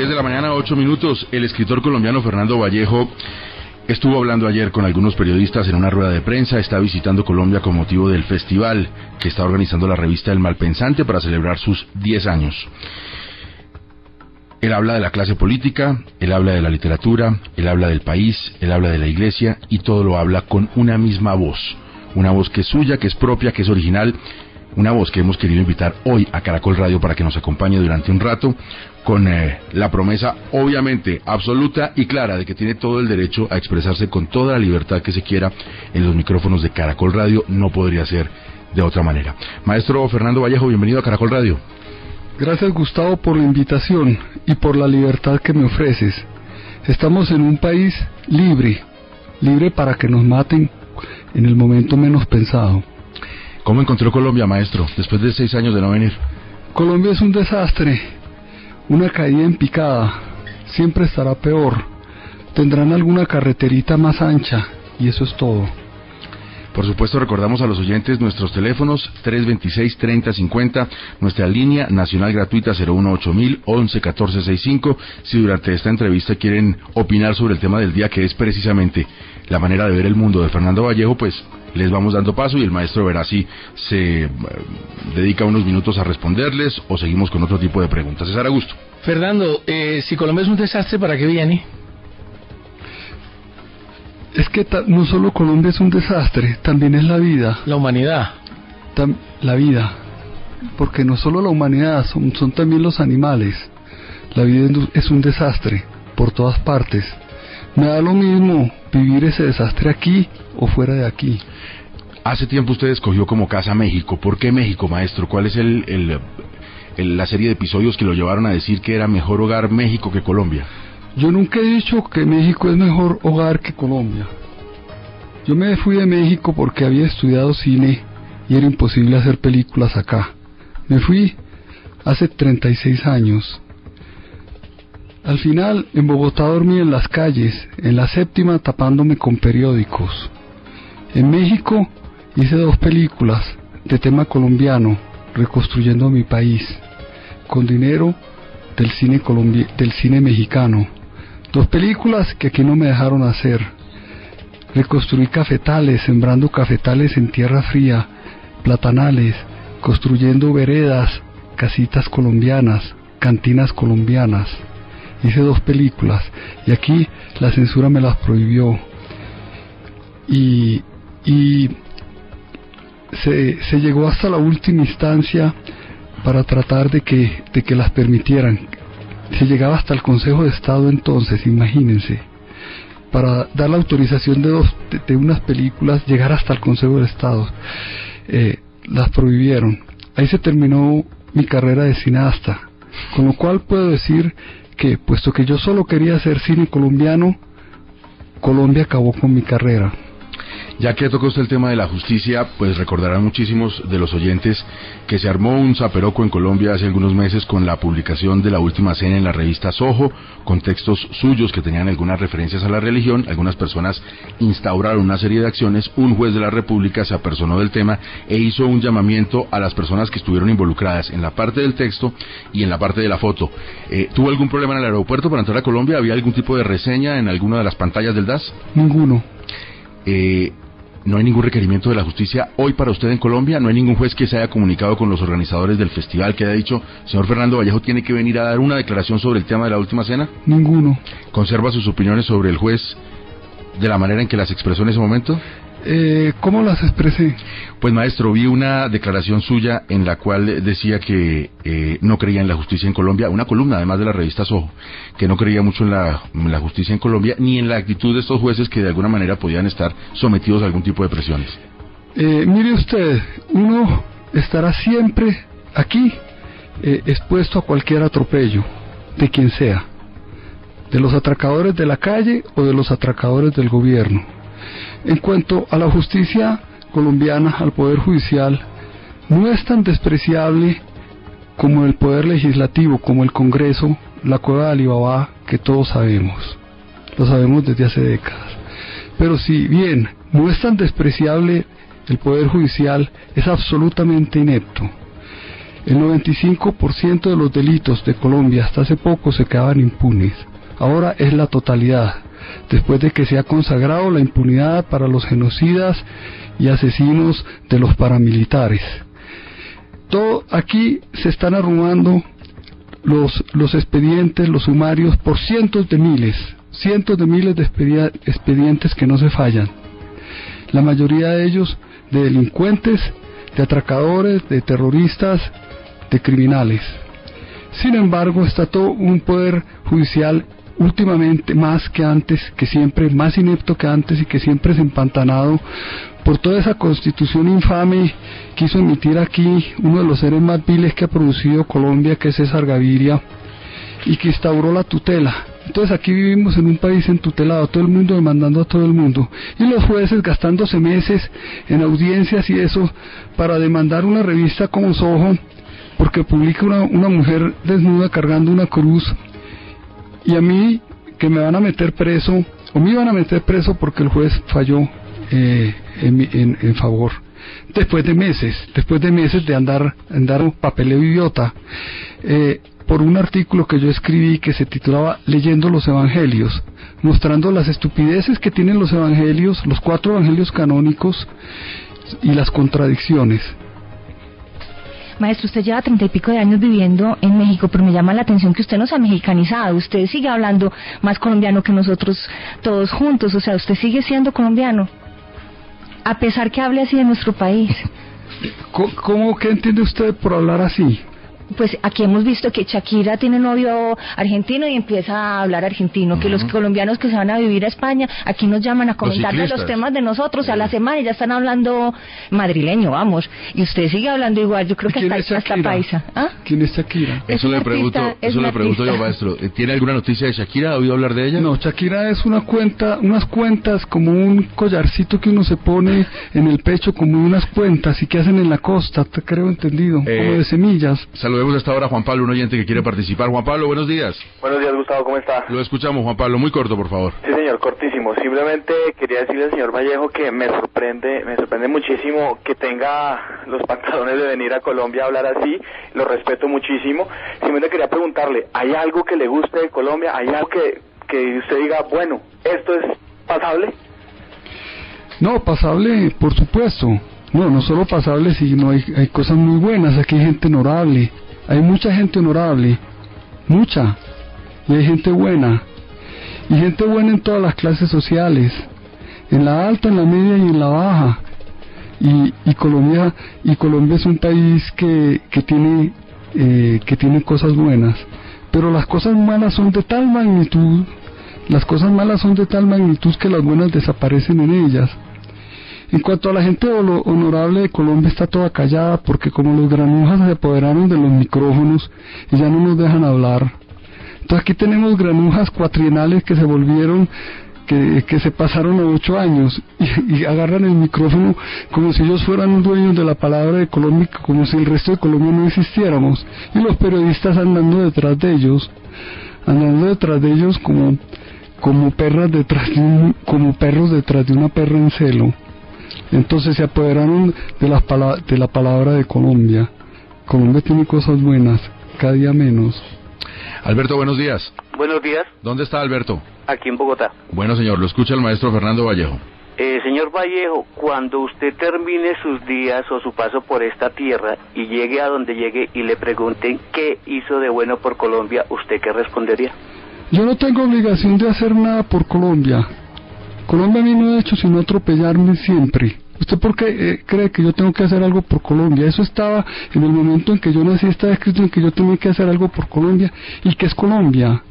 10 de la mañana, 8 minutos. El escritor colombiano Fernando Vallejo estuvo hablando ayer con algunos periodistas en una rueda de prensa. Está visitando Colombia con motivo del festival que está organizando la revista El Malpensante para celebrar sus 10 años. Él habla de la clase política, él habla de la literatura, él habla del país, él habla de la iglesia, y todo lo habla con una misma voz. Una voz que es suya, que es propia, que es original. Una voz que hemos querido invitar hoy a Caracol Radio para que nos acompañe durante un rato, con la promesa obviamente absoluta y clara de que tiene todo el derecho a expresarse con toda la libertad que se quiera en los micrófonos de Caracol Radio. No podría ser de otra manera. Maestro Fernando Vallejo, bienvenido a Caracol Radio. Gracias, Gustavo, por la invitación y por la libertad que me ofreces. Estamos en un país libre para que nos maten en el momento menos pensado. ¿Cómo encontró Colombia, maestro, después de 6 años de no venir? Colombia es un desastre, una caída en picada, siempre estará peor. Tendrán alguna carreterita más ancha, y eso es todo. Por supuesto, recordamos a los oyentes nuestros teléfonos 326-3050, nuestra línea nacional gratuita 018-000 11-1465. Si durante esta entrevista quieren opinar sobre el tema del día, que es precisamente la manera de ver el mundo de Fernando Vallejo, pues les vamos dando paso y el maestro verá si se dedica unos minutos a responderles o seguimos con otro tipo de preguntas. César Augusto. Fernando, si Colombia es un desastre, ¿para qué viene? Es que no solo Colombia es un desastre, también es la vida. La humanidad. La vida. Porque no solo la humanidad, son también los animales. La vida es un desastre, por todas partes. Me da lo mismo vivir ese desastre aquí o fuera de aquí. Hace tiempo usted escogió como casa México. ¿Por qué México, maestro? ¿Cuál es la serie de episodios que lo llevaron a decir que era mejor hogar México que Colombia? Yo nunca he dicho que México es mejor hogar que Colombia. Yo me fui de México porque había estudiado cine y era imposible hacer películas acá. Me fui hace 36 años. Al final, en Bogotá dormí en las calles, en la séptima tapándome con periódicos. En México hice 2 películas de tema colombiano, reconstruyendo mi país, con dinero del cine mexicano. 2 películas que aquí no me dejaron hacer. Reconstruí cafetales, sembrando cafetales en tierra fría, platanales, construyendo veredas, casitas colombianas, cantinas colombianas. Hice 2 películas y aquí la censura me las prohibió. Y se llegó hasta la última instancia para tratar de que las permitieran. Se llegaba hasta el Consejo de Estado entonces, imagínense, para dar la autorización de unas películas, llegar hasta el Consejo de Estado. Las prohibieron. Ahí se terminó mi carrera de cineasta, con lo cual puedo decir que, puesto que yo solo quería hacer cine colombiano, Colombia acabó con mi carrera. Ya que tocó usted el tema de la justicia, pues recordarán muchísimos de los oyentes que se armó un zaperoco en Colombia hace algunos meses con la publicación de La Última Cena en la revista Soho, con textos suyos que tenían algunas referencias a la religión. Algunas personas instauraron una serie de acciones. Un juez de la República se apersonó del tema e hizo un llamamiento a las personas que estuvieron involucradas en la parte del texto y en la parte de la foto. ¿Tuvo algún problema en el aeropuerto para entrar a Colombia? ¿Había algún tipo de reseña en alguna de las pantallas del DAS? Ninguno. ¿No hay ningún requerimiento de la justicia hoy para usted en Colombia? ¿No hay ningún juez que se haya comunicado con los organizadores del festival, que haya dicho, señor Fernando Vallejo tiene que venir a dar una declaración sobre el tema de La Última Cena? Ninguno. ¿Conserva sus opiniones sobre el juez de la manera en que las expresó en ese momento? ¿Cómo las expresé? Pues, maestro, vi una declaración suya en la cual decía que no creía en la justicia en Colombia, una columna además de la revista Soho, que no creía mucho en la justicia en Colombia, ni en la actitud de estos jueces que de alguna manera podían estar sometidos a algún tipo de presiones. Mire usted, uno estará siempre aquí expuesto a cualquier atropello, de quien sea, de los atracadores de la calle o de los atracadores del gobierno. En cuanto a la justicia colombiana, al Poder Judicial, no es tan despreciable como el Poder Legislativo, como el Congreso, la cueva de Alibaba, que todos sabemos. Lo sabemos desde hace décadas. Pero si bien no es tan despreciable el Poder Judicial, es absolutamente inepto. El 95% de los delitos de Colombia hasta hace poco se quedaban impunes. Ahora es la totalidad, después de que se ha consagrado la impunidad para los genocidas y asesinos de los paramilitares. Todo aquí se están arrumando los expedientes, los sumarios por cientos de miles de expedientes que no se fallan. La mayoría de ellos de delincuentes, de atracadores, de terroristas, de criminales. Sin embargo, está todo un poder judicial últimamente más que antes, que siempre, más inepto que antes y que siempre es empantanado por toda esa constitución infame que hizo emitir aquí uno de los seres más viles que ha producido Colombia, que es César Gaviria, y que instauró la tutela. Entonces aquí vivimos en un país entutelado, todo el mundo demandando a todo el mundo, y los jueces gastándose meses en audiencias y eso para demandar una revista como Soho porque publica una mujer desnuda cargando una cruz, y a mí que me van a meter preso, o me iban a meter preso porque el juez falló en favor. Después de meses de andar un papeleo idiota, por un artículo que yo escribí que se titulaba Leyendo los Evangelios, mostrando las estupideces que tienen los evangelios, los 4 evangelios canónicos y las contradicciones. Maestro, usted lleva 30 y pico de años viviendo en México, pero me llama la atención que usted no se ha mexicanizado, usted sigue hablando más colombiano que nosotros todos juntos, o sea, usted sigue siendo colombiano, a pesar que hable así de nuestro país. ¿Cómo que entiende usted por hablar así? Pues aquí hemos visto que Shakira tiene novio argentino y empieza a hablar argentino, que los colombianos que se van a vivir a España, aquí nos llaman a comentar de los temas de nosotros a la semana y ya están hablando madrileño, vamos, y usted sigue hablando igual, yo creo que hasta paisa. ¿Ah? ¿Quién es Shakira? Eso le pregunto yo, maestro. ¿Tiene alguna noticia de Shakira? ¿Ha oído hablar de ella? No, Shakira es unas cuentas como un collarcito que uno se pone en el pecho, como unas cuentas y que hacen en la costa, te creo entendido, como de semillas. Saludemos hasta ahora a Juan Pablo, un oyente que quiere participar. Juan Pablo, buenos días. Buenos días, Gustavo, ¿cómo está? Lo escuchamos, Juan Pablo, muy corto, por favor. Sí, señor, cortísimo. Simplemente quería decirle al señor Vallejo que me sorprende muchísimo que tenga los pantalones de venir a Colombia a hablar así, lo respeto muchísimo. Simplemente quería preguntarle, ¿hay algo que le guste de Colombia? ¿Hay algo que usted diga, bueno, esto es pasable? No, pasable, por supuesto. No solo pasable, sino hay cosas muy buenas. Aquí hay gente honorable, hay mucha gente honorable, mucha, y hay gente buena en todas las clases sociales, en la alta, en la media y en la baja. Y Colombia es un país que tiene cosas buenas, pero las cosas malas son de tal magnitud, que las buenas desaparecen en ellas. En cuanto a la gente honorable de Colombia, está toda callada porque como los granujas se apoderaron de los micrófonos y ya no nos dejan hablar. Entonces aquí tenemos granujas cuatrienales que se volvieron, que se pasaron a 8 años y agarran el micrófono como si ellos fueran dueños de la palabra de Colombia, como si el resto de Colombia no existiéramos. Y los periodistas andando detrás de ellos como perros detrás de una perra en celo. Entonces se apoderaron de la palabra de Colombia. Colombia tiene cosas buenas, cada día menos. Alberto, buenos días. Buenos días. ¿Dónde está Alberto? Aquí en Bogotá. Bueno, señor, lo escucha el maestro Fernando Vallejo. Señor Vallejo, cuando usted termine sus días o su paso por esta tierra y llegue a donde llegue y le pregunten qué hizo de bueno por Colombia, ¿usted qué respondería? Yo no tengo obligación de hacer nada por Colombia. Colombia a mí no ha hecho sino atropellarme siempre. ¿Usted por qué cree que yo tengo que hacer algo por Colombia? Eso estaba en el momento en que yo nací, estaba escrito en que yo tenía que hacer algo por Colombia. ¿Y qué es Colombia?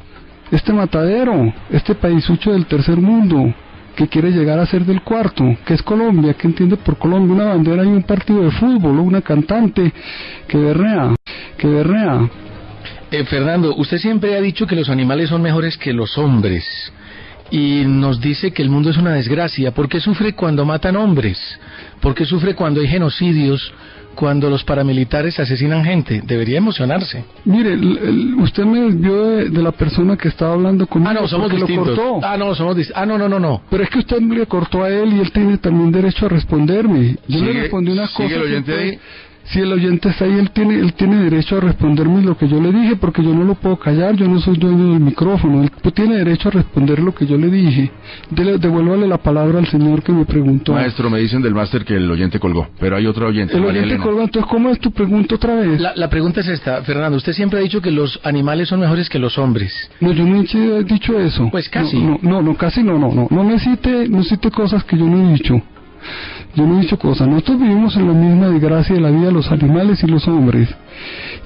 Este matadero, este paisucho del tercer mundo que quiere llegar a ser del cuarto. ¿Qué es Colombia? ¿Qué entiende por Colombia? Una bandera y un partido de fútbol, o una cantante que berrea. Fernando, usted siempre ha dicho que los animales son mejores que los hombres y nos dice que el mundo es una desgracia. ¿Por qué sufre cuando matan hombres? ¿Por qué sufre cuando hay genocidios, cuando los paramilitares asesinan gente? Debería emocionarse. Mire, usted me desvió de la persona que estaba hablando conmigo. No, somos distintos. Lo cortó. No. Pero es que usted le cortó a él y él tiene también derecho a responderme. Yo le respondí una cosa. ¿Sigue el oyente ahí? Si el oyente está ahí, él tiene derecho a responderme lo que yo le dije, porque yo no lo puedo callar, yo no soy dueño del micrófono, él tiene derecho a responder lo que yo le dije. Devuélvale la palabra al señor que me preguntó. Maestro, me dicen del máster que el oyente colgó, pero hay otro oyente. El oyente colgó, entonces ¿cómo es tu pregunta otra vez? La pregunta es esta, Fernando, usted siempre ha dicho que los animales son mejores que los hombres. No, yo no he dicho eso. Pues casi. No, casi no me cite cosas que yo no he dicho. Yo no he dicho cosas. Nosotros vivimos en la misma desgracia de la vida, los animales y los hombres.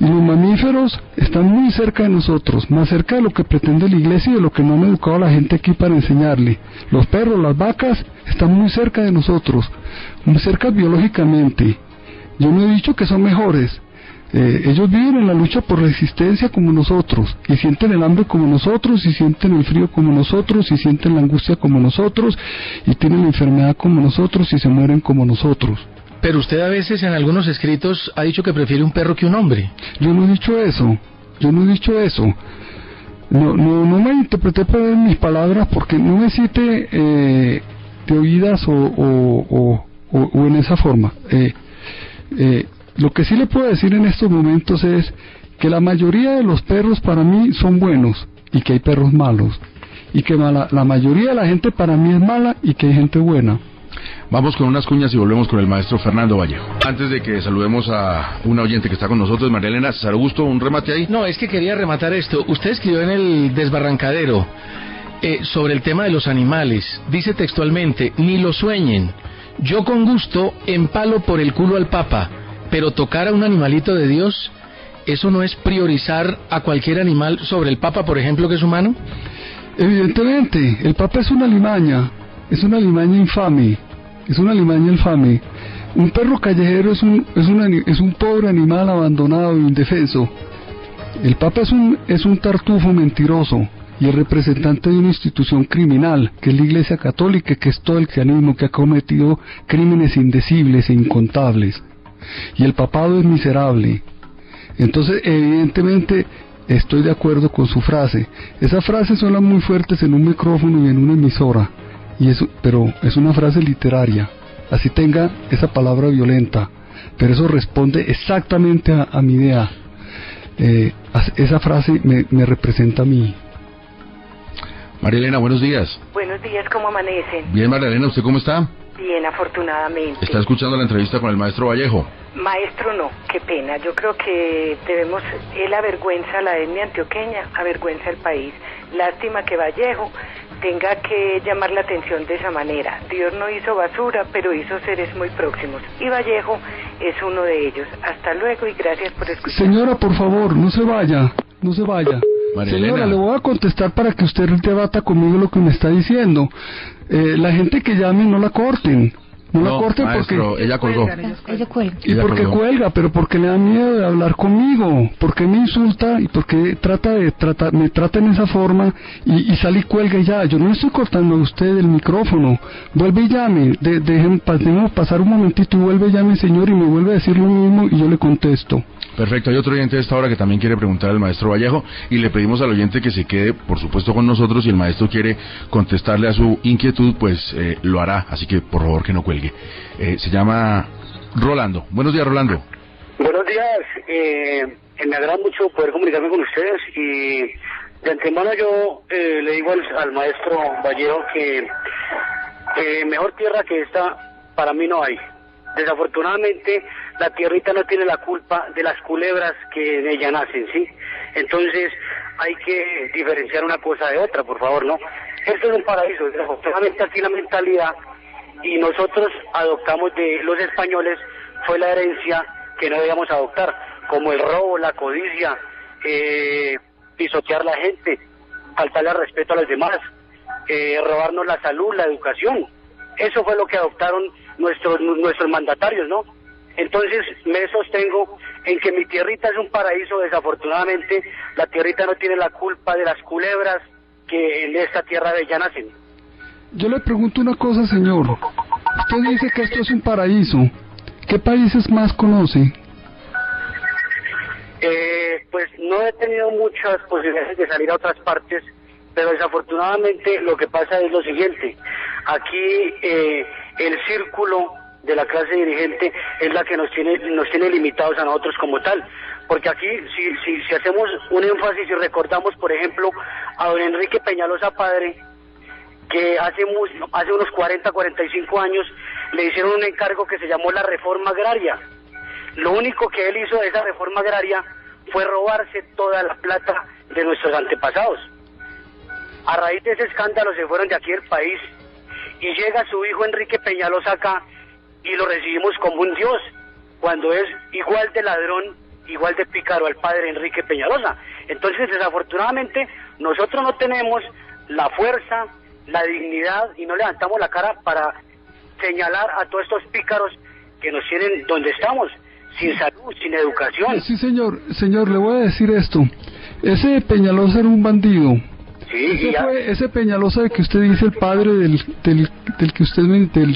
Y los mamíferos están muy cerca de nosotros, más cerca de lo que pretende la iglesia y de lo que no han educado a la gente aquí para enseñarle. Los perros, las vacas, están muy cerca de nosotros, muy cerca biológicamente. Yo no he dicho que son mejores. Ellos viven en la lucha por la existencia como nosotros, y sienten el hambre como nosotros, y sienten el frío como nosotros, y sienten la angustia como nosotros, y tienen la enfermedad como nosotros, y se mueren como nosotros. Pero usted a veces en algunos escritos ha dicho que prefiere un perro que un hombre. Yo no he dicho eso. No me interpreté por mis palabras, porque no me cite de oídas o en esa forma. Lo que sí le puedo decir en estos momentos es que la mayoría de los perros para mí son buenos y que hay perros malos, y que la mayoría de la gente para mí es mala y que hay gente buena. Vamos con unas cuñas y volvemos con el maestro Fernando Vallejo. Antes de que saludemos a una oyente que está con nosotros, María Elena, César Augusto, un remate ahí. No, es que quería rematar esto. Usted escribió en el Desbarrancadero sobre el tema de los animales. Dice textualmente, ni lo sueñen. Yo con gusto empalo por el culo al Papa. Pero tocar a un animalito de Dios, ¿eso no es priorizar a cualquier animal sobre el Papa, por ejemplo, que es humano? Evidentemente, el Papa es una alimaña infame, Un perro callejero es un pobre animal abandonado e indefenso. El Papa es un tartufo mentiroso y el representante de una institución criminal, que es la Iglesia Católica, que es todo el cristianismo, que ha cometido crímenes indecibles e incontables. Y el papado es miserable. Entonces, evidentemente, estoy de acuerdo con su frase. Esas frases suenan muy fuertes en un micrófono y en una emisora, pero es una frase literaria, así tenga esa palabra violenta, pero eso responde exactamente a mi idea. Esa frase me representa a mí. María Elena, buenos días. Buenos días, ¿cómo amanecen? Bien, María Elena, ¿usted cómo está? Bien, afortunadamente. ¿Está escuchando la entrevista con el maestro Vallejo? Maestro, no, qué pena. Yo creo que él avergüenza a la etnia antioqueña, avergüenza al país. Lástima que Vallejo tenga que llamar la atención de esa manera. Dios no hizo basura, pero hizo seres muy próximos. Y Vallejo es uno de ellos. Hasta luego y gracias por escuchar. Señora, por favor, no se vaya. María Señora, Elena, le voy a contestar para que usted debata conmigo lo que me está diciendo. La gente que llame no la corten. No la corten, maestro, porque ella colgó. Ella cuelga. ¿Y por qué cuelga? Pero porque le da miedo de hablar conmigo, porque me insulta y porque me trata en esa forma y sale y cuelga y ya. Yo no le estoy cortando a usted el micrófono. Vuelve y llame, dejemos pasar un momentito y vuelve y llame, señor, y me vuelve a decir lo mismo y yo le contesto. Perfecto, hay otro oyente de esta hora que también quiere preguntar al maestro Vallejo y le pedimos al oyente que se quede, por supuesto, con nosotros. Si el maestro quiere contestarle a su inquietud, pues lo hará, así que por favor que no cuelgue. Se llama Rolando. Buenos días, Rolando. Buenos días, me agrada mucho poder comunicarme con ustedes y de antemano yo le digo al maestro Vallejo que mejor tierra que esta para mí no hay. Desafortunadamente la tierrita no tiene la culpa de las culebras que de ella nacen, ¿sí? Entonces hay que diferenciar una cosa de otra, por favor, ¿no? Esto es un paraíso, desafortunadamente aquí la mentalidad y nosotros adoptamos de los españoles fue la herencia que no debíamos adoptar, como el robo, la codicia, pisotear a la gente, faltarle al respeto a los demás, robarnos la salud, la educación. Eso fue lo que adoptaron nuestros mandatarios, ¿no? Entonces me sostengo en que mi tierrita es un paraíso. Desafortunadamente la tierrita no tiene la culpa de las culebras que en esta tierra de ella nacen. Yo le pregunto una cosa, señor. Usted dice que esto es un paraíso. ¿Qué países más conoce? Pues no he tenido muchas posibilidades de salir a otras partes, pero desafortunadamente lo que pasa es lo siguiente. Aquí el círculo de la clase dirigente es la que nos tiene limitados a nosotros como tal, porque aquí si hacemos un énfasis y recordamos, por ejemplo, a don Enrique Peñalosa padre, que hace unos 45 años le hicieron un encargo que se llamó la reforma agraria. Lo único que él hizo de esa reforma agraria fue robarse toda la plata de nuestros antepasados. A raíz de ese escándalo se fueron de aquí del país y llega su hijo Enrique Peñalosa acá y lo recibimos como un dios, cuando es igual de ladrón, igual de pícaro al padre Enrique Peñalosa. Entonces, desafortunadamente, nosotros no tenemos la fuerza, la dignidad y no levantamos la cara para señalar a todos estos pícaros que nos tienen donde estamos, sin salud, sin educación. Sí, señor, le voy a decir esto. Ese Peñalosa era un bandido. Sí, ese Peñalosa de que usted dice, el padre del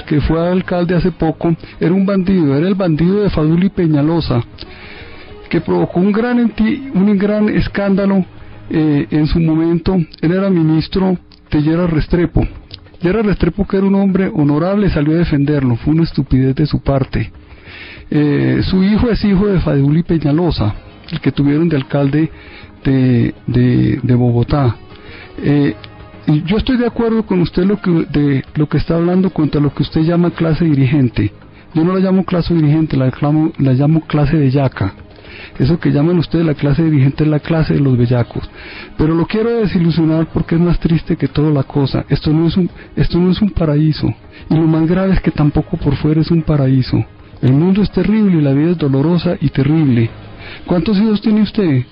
que fue alcalde hace poco, era un bandido, era el bandido de Faduli Peñalosa, que provocó un gran escándalo en su momento. Él era ministro de Lleras Restrepo. Lleras Restrepo, que era un hombre honorable, salió a defenderlo. Fue una estupidez de su parte. Su hijo es hijo de Faduli Peñalosa, el que tuvieron de alcalde de Bogotá. Yo estoy de acuerdo con usted de lo que está hablando contra lo que usted llama clase dirigente. Yo no la llamo clase dirigente, la llamo clase bellaca. Eso que llaman ustedes la clase dirigente es la clase de los bellacos. Pero lo quiero desilusionar porque es más triste que toda la cosa. Esto no es un paraíso. Y lo más grave es que tampoco por fuera es un paraíso. El mundo es terrible y la vida es dolorosa y terrible. ¿Cuántos hijos tiene usted? En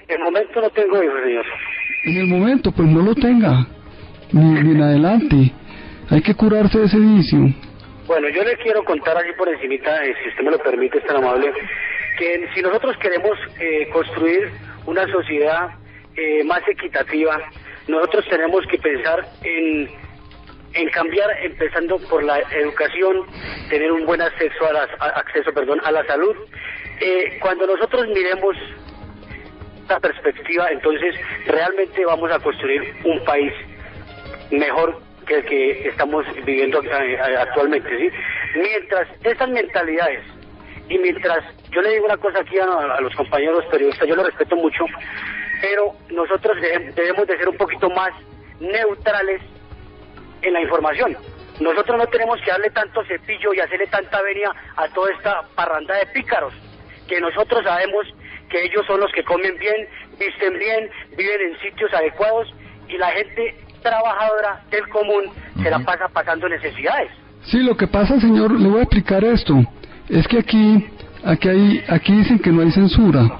el momento no tengo hijos, señor. En el momento, pues no lo tenga, ni en adelante. Hay que curarse de ese vicio. Bueno, yo le quiero contar así por encimita, si usted me lo permite, es tan amable, que si nosotros queremos construir una sociedad más equitativa, nosotros tenemos que pensar en cambiar, empezando por la educación, tener un buen acceso a la salud. Cuando nosotros miremos esta perspectiva, entonces realmente vamos a construir un país mejor que el que estamos viviendo actualmente, ¿sí? Mientras estas mentalidades y mientras yo le digo una cosa aquí a los compañeros periodistas, yo lo respeto mucho, pero nosotros debemos de ser un poquito más neutrales en la información. Nosotros no tenemos que darle tanto cepillo y hacerle tanta venia a toda esta parranda de pícaros, que nosotros sabemos que ellos son los que comen bien, visten bien, viven en sitios adecuados y la gente trabajadora del común se la pasa pasando necesidades. Sí, lo que pasa, señor, le voy a explicar esto. Es que aquí dicen que no hay censura,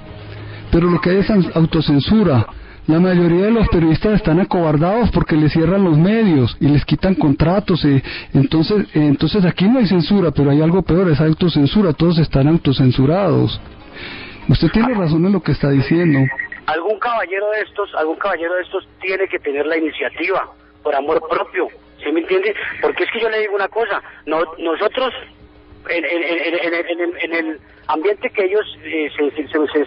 pero lo que hay es autocensura. La mayoría de los periodistas están acobardados porque les cierran los medios y les quitan contratos. Entonces aquí no hay censura, pero hay algo peor, es autocensura. Todos están autocensurados. Usted tiene razón en lo que está diciendo. Algún caballero de estos tiene que tener la iniciativa por amor propio, ¿sí me entiende? Porque es que yo le digo una cosa, nosotros en el ambiente que ellos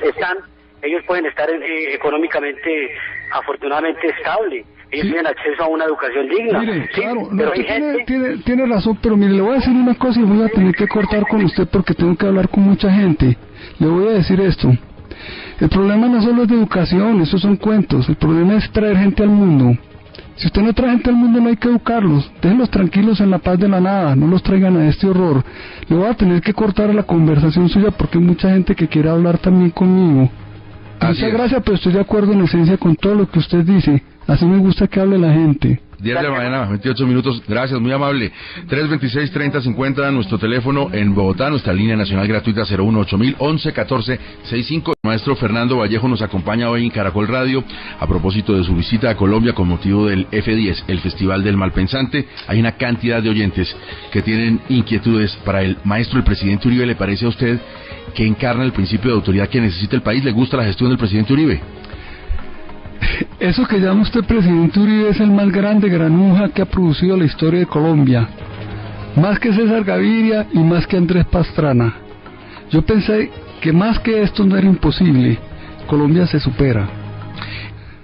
están, ellos pueden estar económicamente, afortunadamente estable. Ellos tienen acceso a una educación digna. Mire, ¿sí? claro, pero tiene razón, pero mire, le voy a decir una cosa y voy a tener que cortar con usted porque tengo que hablar con mucha gente. Le voy a decir esto. El problema no solo es de educación, esos son cuentos. El problema es traer gente al mundo. Si usted no trae gente al mundo, no hay que educarlos. Déjenlos tranquilos en la paz de la nada, no los traigan a este horror. Le voy a tener que cortar la conversación suya porque hay mucha gente que quiere hablar también conmigo. Muchas gracias, pero estoy de acuerdo en esencia con todo lo que usted dice. Así me gusta que hable la gente. 10 de la mañana, 28 minutos. Gracias, muy amable. 326-3050, nuestro teléfono en Bogotá, nuestra línea nacional gratuita 018 11 14 65. El maestro Fernando Vallejo nos acompaña hoy en Caracol Radio a propósito de su visita a Colombia con motivo del F10, el Festival del Malpensante. Hay una cantidad de oyentes que tienen inquietudes para el maestro, el presidente Uribe. ¿Le parece a usted que encarna el principio de autoridad que necesita el país? ¿Le gusta la gestión del presidente Uribe? Eso que llama usted presidente Uribe es el más grande granuja que ha producido la historia de Colombia. Más que César Gaviria y más que Andrés Pastrana. Yo pensé que más que esto no era imposible. Colombia se supera.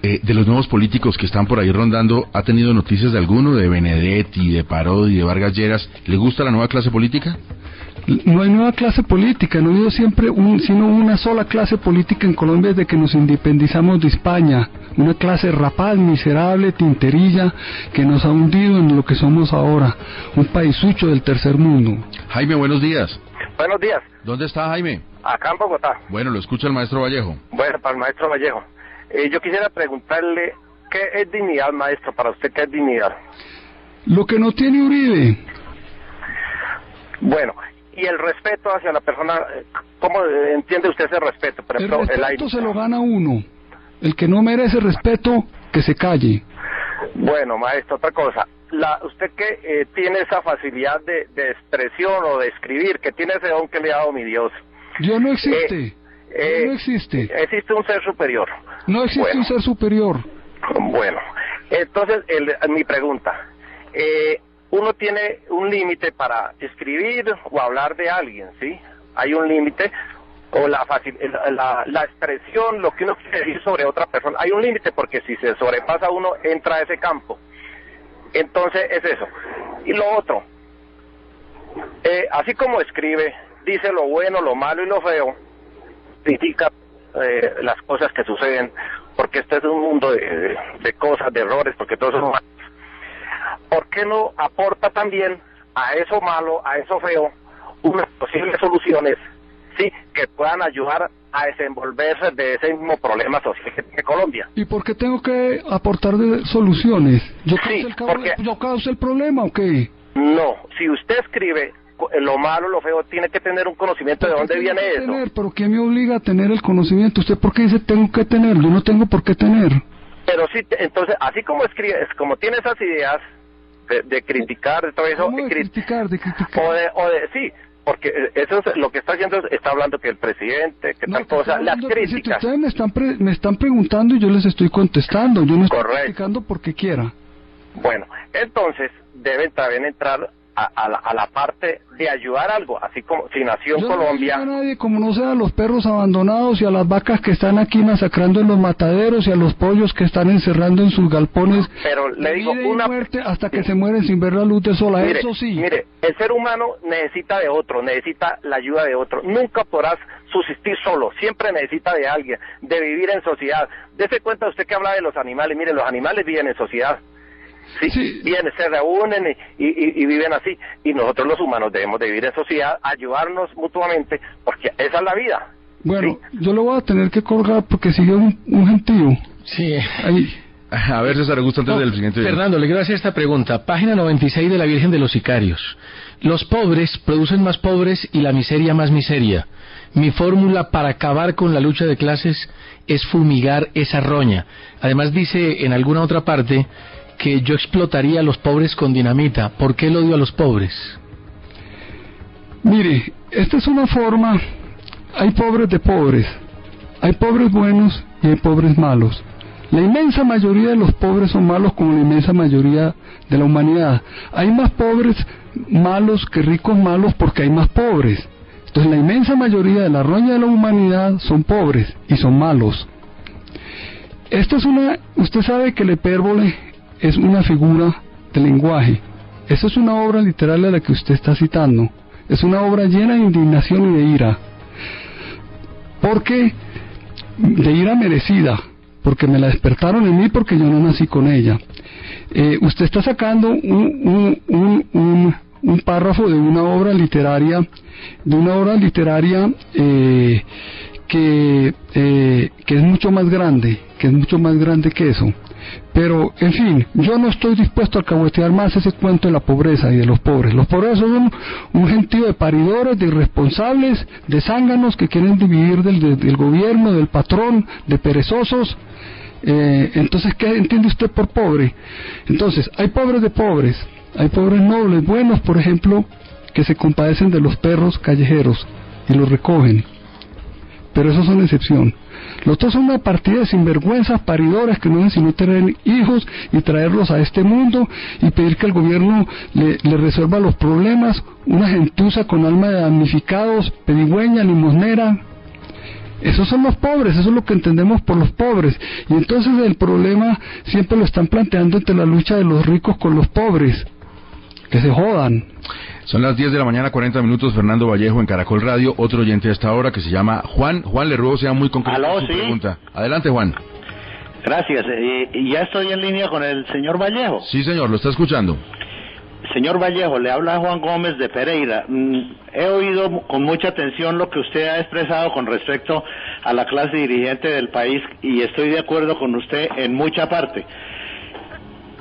De los nuevos políticos que están por ahí rondando, ¿ha tenido noticias de alguno? ¿De Benedetti, de Parodi, de Vargas Lleras? ¿Le gusta la nueva clase política? No hay nueva clase política, no ha habido siempre sino una sola clase política en Colombia desde que nos independizamos de España, una clase rapaz, miserable, tinterilla, que nos ha hundido en lo que somos ahora, un paisucho del tercer mundo. Jaime, buenos días. Buenos días. ¿Dónde está Jaime? Acá en Bogotá. Bueno, lo escucha el maestro Vallejo. Bueno, para el maestro Vallejo. Yo quisiera preguntarle, ¿qué es dignidad, maestro? Para usted, ¿qué es dignidad? Lo que no tiene Uribe. Bueno, y el respeto hacia la persona, ¿cómo entiende usted ese respeto? Por ejemplo, el respeto se lo gana uno. El que no merece respeto, que se calle. Bueno, maestro, otra cosa. Usted que tiene esa facilidad de expresión o de escribir, que tiene ese don que le ha dado mi Dios. Dios no existe. Dios no existe. Existe un ser superior. No existe un ser superior. Bueno, entonces mi pregunta. Uno tiene un límite para escribir o hablar de alguien, ¿sí? Hay un límite, o la expresión, lo que uno quiere decir sobre otra persona, hay un límite porque si se sobrepasa uno, entra a ese campo. Entonces es eso. Y lo otro, así como escribe, dice lo bueno, lo malo y lo feo, critica las cosas que suceden, porque este es un mundo de cosas, de errores, porque todos son malos. ¿Por qué no aporta también a eso malo, a eso feo, unas posibles soluciones, sí, que puedan ayudar a desenvolverse de ese mismo problema social que tiene Colombia? ¿Y por qué tengo que aportar soluciones? ¿Yo causo el problema o qué? No, si usted escribe lo malo, lo feo, tiene que tener un conocimiento de dónde viene eso. ¿Pero qué me obliga a tener el conocimiento? ¿Usted por qué dice tengo que tener? Yo no tengo por qué tener. Pero sí, entonces, así como escribe, como tiene esas ideas de criticar, de todo eso, ¿Cómo de criticar? Sí, porque eso es lo que está haciendo, está hablando que el presidente, que tal cosa, las críticas. Ustedes me están preguntando y yo les estoy contestando, yo no estoy criticando porque quiera. Bueno, entonces deben también entrar a la parte de ayudar algo, así como si nació en Colombia. No a nadie, como no sea a los perros abandonados y a las vacas que están aquí masacrando en los mataderos y a los pollos que están encerrando en sus galpones. Pero le digo una muerte hasta que se mueren sin ver la luz del sol. Mire, eso sí. Mire, el ser humano necesita de otro, necesita la ayuda de otro. Nunca podrás subsistir solo, siempre necesita de alguien, de vivir en sociedad. Dese cuenta usted que habla de los animales. Mire, los animales viven en sociedad. Sí. Vienen, se reúnen y viven así, y nosotros los humanos debemos de vivir en sociedad, ayudarnos mutuamente, porque esa es la vida. Bueno, ¿sí? Yo lo voy a tener que colgar porque sigue un gentío. Sí. Ahí. A ver, César Augusto, antes del siguiente video. Fernando, le quiero hacer esta pregunta. Página 96 de la Virgen de los Sicarios. Los pobres producen más pobres y la miseria más miseria. Mi fórmula para acabar con la lucha de clases es fumigar esa roña. Además dice en alguna otra parte que yo explotaría a los pobres con dinamita. ¿Por qué el odio a los pobres? Mire, esta es una forma. Hay pobres de pobres. Hay pobres buenos y hay pobres malos. La inmensa mayoría de los pobres son malos, como la inmensa mayoría de la humanidad. Hay más pobres malos que ricos malos porque hay más pobres. Entonces la inmensa mayoría de la roña de la humanidad son pobres y son malos. Esta es usted sabe que la hipérbole es una figura de lenguaje. Esa es una obra literaria a la que usted está citando. Es una obra llena de indignación y de ira. Porque de ira merecida, porque me la despertaron en mí porque yo no nací con ella. Usted está sacando un párrafo de una obra literaria, que es mucho más grande, que eso. Pero, en fin, yo no estoy dispuesto a alcahuetear más ese cuento de la pobreza y de los pobres. Los pobres son un gentío de paridores, de irresponsables, de zánganos que quieren dividir del gobierno, del patrón, de perezosos. Entonces, ¿qué entiende usted por pobre? Entonces, hay pobres de pobres, hay pobres nobles, buenos, por ejemplo, que se compadecen de los perros callejeros y los recogen. Pero esos son excepción. Los otros son una partida de sinvergüenzas paridores que no hacen sino tener hijos y traerlos a este mundo y pedir que el gobierno le resuelva los problemas. Una gentuza con alma de damnificados, pedigüeña, limosnera. Esos son los pobres, eso es lo que entendemos por los pobres. Y entonces el problema siempre lo están planteando entre la lucha de los ricos con los pobres. Que se jodan. Son las 10 de la mañana, 40 minutos. Fernando Vallejo en Caracol Radio. Otro oyente a esta hora que se llama Juan. Juan, le ruego sea muy concreto en su pregunta. Adelante, Juan. Gracias. ¿Y ya estoy en línea con el señor Vallejo? Sí, señor, lo está escuchando. Señor Vallejo, le habla Juan Gómez de Pereira. He oído con mucha atención lo que usted ha expresado con respecto a la clase dirigente del país y estoy de acuerdo con usted en mucha parte.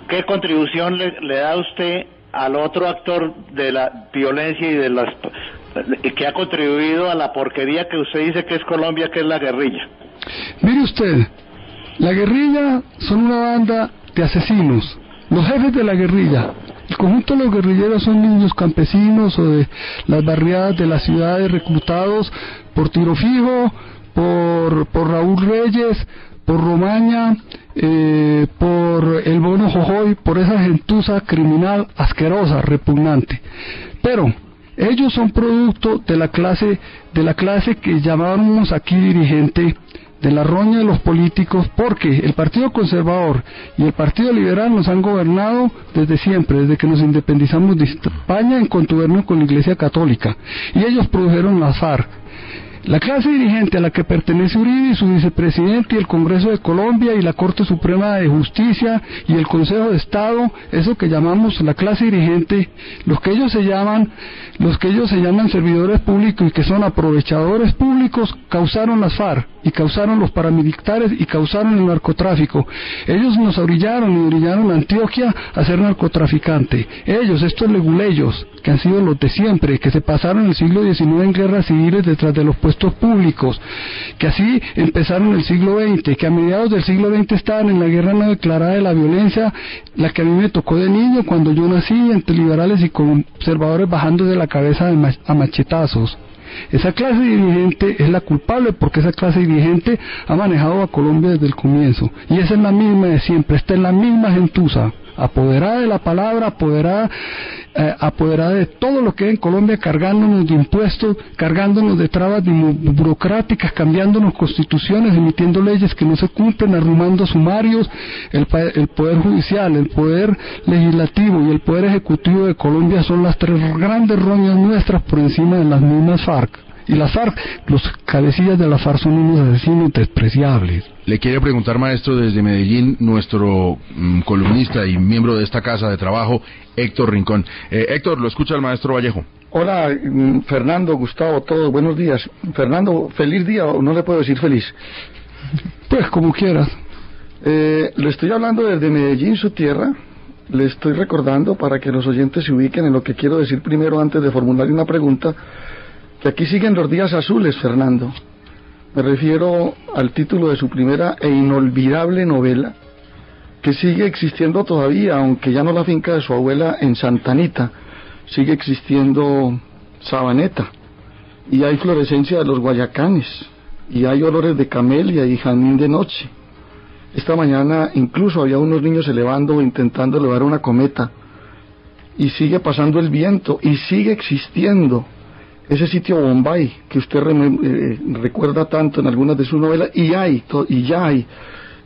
¿Qué contribución le da usted al otro actor de la violencia y de las que ha contribuido a la porquería que usted dice que es Colombia, que es la guerrilla? Mire usted, la guerrilla son una banda de asesinos. Los jefes de la guerrilla, el conjunto de los guerrilleros son niños campesinos o de las barriadas de las ciudades reclutados por Tiro Fijo, por Raúl Reyes, por Romaña, por el Bono Jojoy, por esa gentuza criminal asquerosa, repugnante. Pero ellos son producto de la clase que llamábamos aquí dirigente, de la roña de los políticos, porque el Partido Conservador y el Partido Liberal nos han gobernado desde siempre, desde que nos independizamos de España en contubernio con la Iglesia Católica, y ellos produjeron las FARC. La clase dirigente a la que pertenece Uribe y su vicepresidente y el Congreso de Colombia y la Corte Suprema de Justicia y el Consejo de Estado, eso que llamamos la clase dirigente, los que ellos se llaman servidores públicos y que son aprovechadores públicos, causaron las FARC y causaron los paramilitares y causaron el narcotráfico. Ellos nos orillaron a Antioquia a ser narcotraficante. Ellos, estos leguleyos, que han sido los de siempre, que se pasaron el siglo XIX en guerras civiles detrás de los puestos públicos, que así empezaron el siglo XX, que a mediados del siglo XX estaban en la guerra no declarada de la violencia, la que a mí me tocó de niño cuando yo nací, entre liberales y conservadores bajando de la cabeza a machetazos. Esa clase dirigente es la culpable porque esa clase dirigente ha manejado a Colombia desde el comienzo, y esa es la misma de siempre, esta es la misma gentuza, apoderada de la palabra, apoderada de todo lo que hay en Colombia, cargándonos de impuestos, cargándonos de trabas burocráticas, cambiándonos constituciones, emitiendo leyes que no se cumplen, arrumando sumarios. El Poder Judicial, el Poder Legislativo y el Poder Ejecutivo de Colombia son las tres grandes roñas nuestras por encima de las mismas FARC. Y las FARC, los cabecillas de las FARC son unos asesinos despreciables. Le quiero preguntar, maestro, desde Medellín, nuestro columnista y miembro de esta casa de trabajo, Héctor Rincón. Héctor, lo escucha el maestro Vallejo. Hola, Fernando, Gustavo, todos, buenos días. Fernando, feliz día, o no le puedo decir feliz. Pues como quieras. Le estoy hablando desde Medellín, su tierra. Le estoy recordando, para que los oyentes se ubiquen en lo que quiero decir primero antes de formularle una pregunta, que aquí siguen los días azules, Fernando. Me refiero al título de su primera e inolvidable novela, que sigue existiendo todavía, aunque ya no la finca de su abuela en Santa Anita, sigue existiendo Sabaneta, y hay florescencia de los guayacanes, y hay olores de camelia y jazmín de noche. Esta mañana incluso había unos niños elevando o intentando elevar una cometa, y sigue pasando el viento, y sigue existiendo ese sitio Bombay que usted recuerda tanto en algunas de sus novelas, y ya hay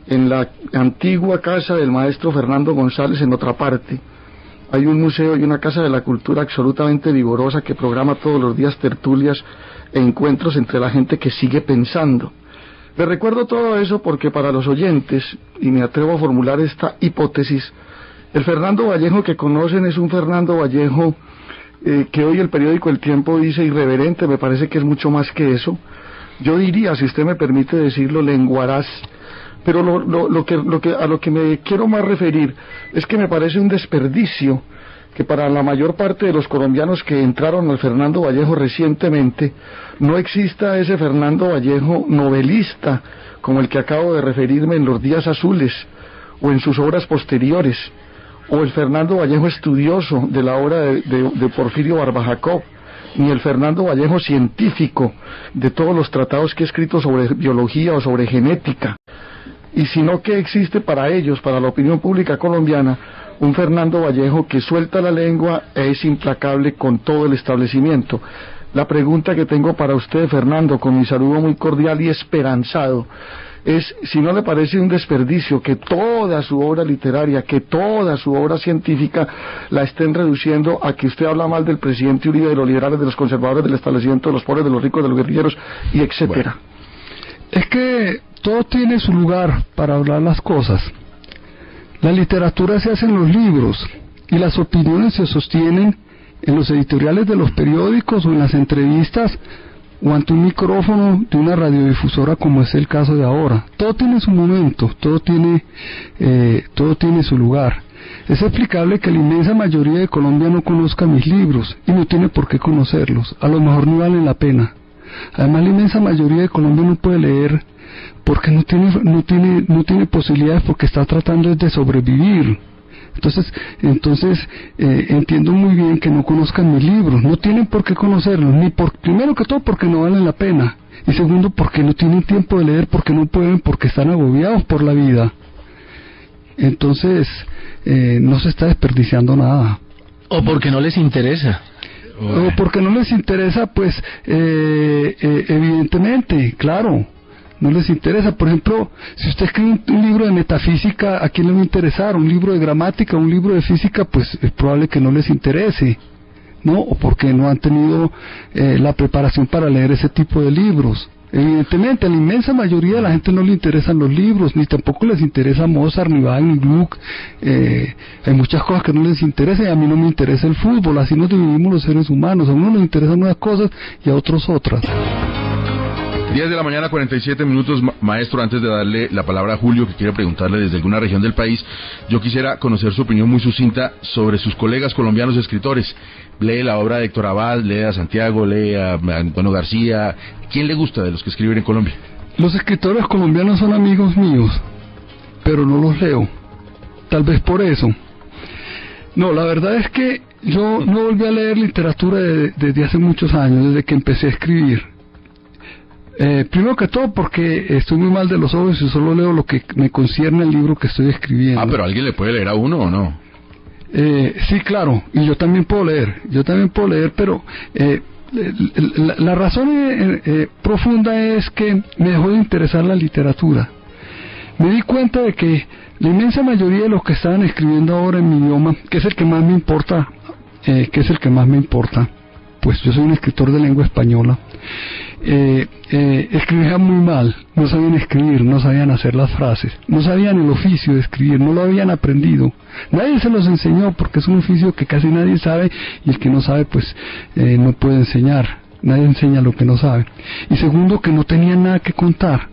en la antigua casa del maestro Fernando González, en otra parte, hay un museo y una casa de la cultura absolutamente vigorosa que programa todos los días tertulias e encuentros entre la gente que sigue pensando. Le recuerdo todo eso porque para los oyentes, y me atrevo a formular esta hipótesis, el Fernando Vallejo que conocen es un Fernando Vallejo que hoy el periódico El Tiempo dice irreverente. Me parece que es mucho más que eso. Yo diría, si usted me permite decirlo, lenguaraz. Pero a lo que me quiero más referir es que me parece un desperdicio que para la mayor parte de los colombianos que entraron al Fernando Vallejo recientemente no exista ese Fernando Vallejo novelista como el que acabo de referirme en Los Días Azules o en sus obras posteriores, o el Fernando Vallejo estudioso de la obra de Porfirio Barba Jacob, ni el Fernando Vallejo científico de todos los tratados que he escrito sobre biología o sobre genética, y sino que existe para ellos, para la opinión pública colombiana, un Fernando Vallejo que suelta la lengua e es implacable con todo el establecimiento. La pregunta que tengo para usted, Fernando, con mi saludo muy cordial y esperanzado, es si no le parece un desperdicio que toda su obra literaria, que toda su obra científica la estén reduciendo a que usted habla mal del presidente Uribe, de los liberales, de los conservadores, del establecimiento de los pobres, de los ricos, de los guerrilleros, y etcétera. Bueno, es que todo tiene su lugar para hablar las cosas. La literatura se hace en los libros y las opiniones se sostienen en los editoriales de los periódicos o en las entrevistas o ante un micrófono de una radiodifusora, como es el caso de ahora. Todo tiene su momento, todo tiene su lugar. Es explicable que la inmensa mayoría de Colombia no conozca mis libros, y no tiene por qué conocerlos, a lo mejor ni valen la pena. Además, la inmensa mayoría de Colombia no puede leer porque no tiene posibilidades, porque está tratando de sobrevivir. Entonces entiendo muy bien que no conozcan mis libros, no tienen por qué conocerlos, primero que todo porque no valen la pena, y segundo porque no tienen tiempo de leer, porque no pueden, porque están agobiados por la vida. Entonces no se está desperdiciando nada. O porque no les interesa. O porque no les interesa, pues evidentemente, claro. No les interesa. Por ejemplo, si usted escribe un libro de metafísica, ¿a quién le va a interesar? Un libro de gramática, un libro de física, pues es probable que no les interese, ¿no? O porque no han tenido la preparación para leer ese tipo de libros. Evidentemente, a la inmensa mayoría de la gente no le interesan los libros, ni tampoco les interesa Mozart, ni Wagner, ni Gluck. Hay muchas cosas que no les interesan, y a mí no me interesa el fútbol. Así nos dividimos los seres humanos. A uno les interesan unas cosas y a otros otras. 10 de la mañana, 47 minutos, maestro. Antes de darle la palabra a Julio, que quiere preguntarle desde alguna región del país, yo quisiera conocer su opinión muy sucinta sobre sus colegas colombianos escritores. Lee la obra de Héctor Abad, lee a Santiago, lee a Antonio García. ¿Quién le gusta de los que escriben en Colombia? Los escritores colombianos son amigos míos, pero no los leo. Tal vez por eso. No, la verdad es que yo no volví a leer literatura desde hace muchos años, desde que empecé a escribir. Primero que todo porque estoy muy mal de los ojos y solo leo lo que me concierne al libro que estoy escribiendo. Ah, pero ¿alguien le puede leer a uno o no? Sí, claro, y yo también puedo leer, pero la razón profunda es que me dejó de interesar la literatura. Me di cuenta de que la inmensa mayoría de los que estaban escribiendo ahora en mi idioma, que es el que más me importa, pues yo soy un escritor de lengua española, escribían muy mal, no sabían escribir, no sabían hacer las frases, no sabían el oficio de escribir, no lo habían aprendido, nadie se los enseñó, porque es un oficio que casi nadie sabe, y el que no sabe pues no puede enseñar, nadie enseña lo que no sabe. Y segundo, que no tenían nada que contar.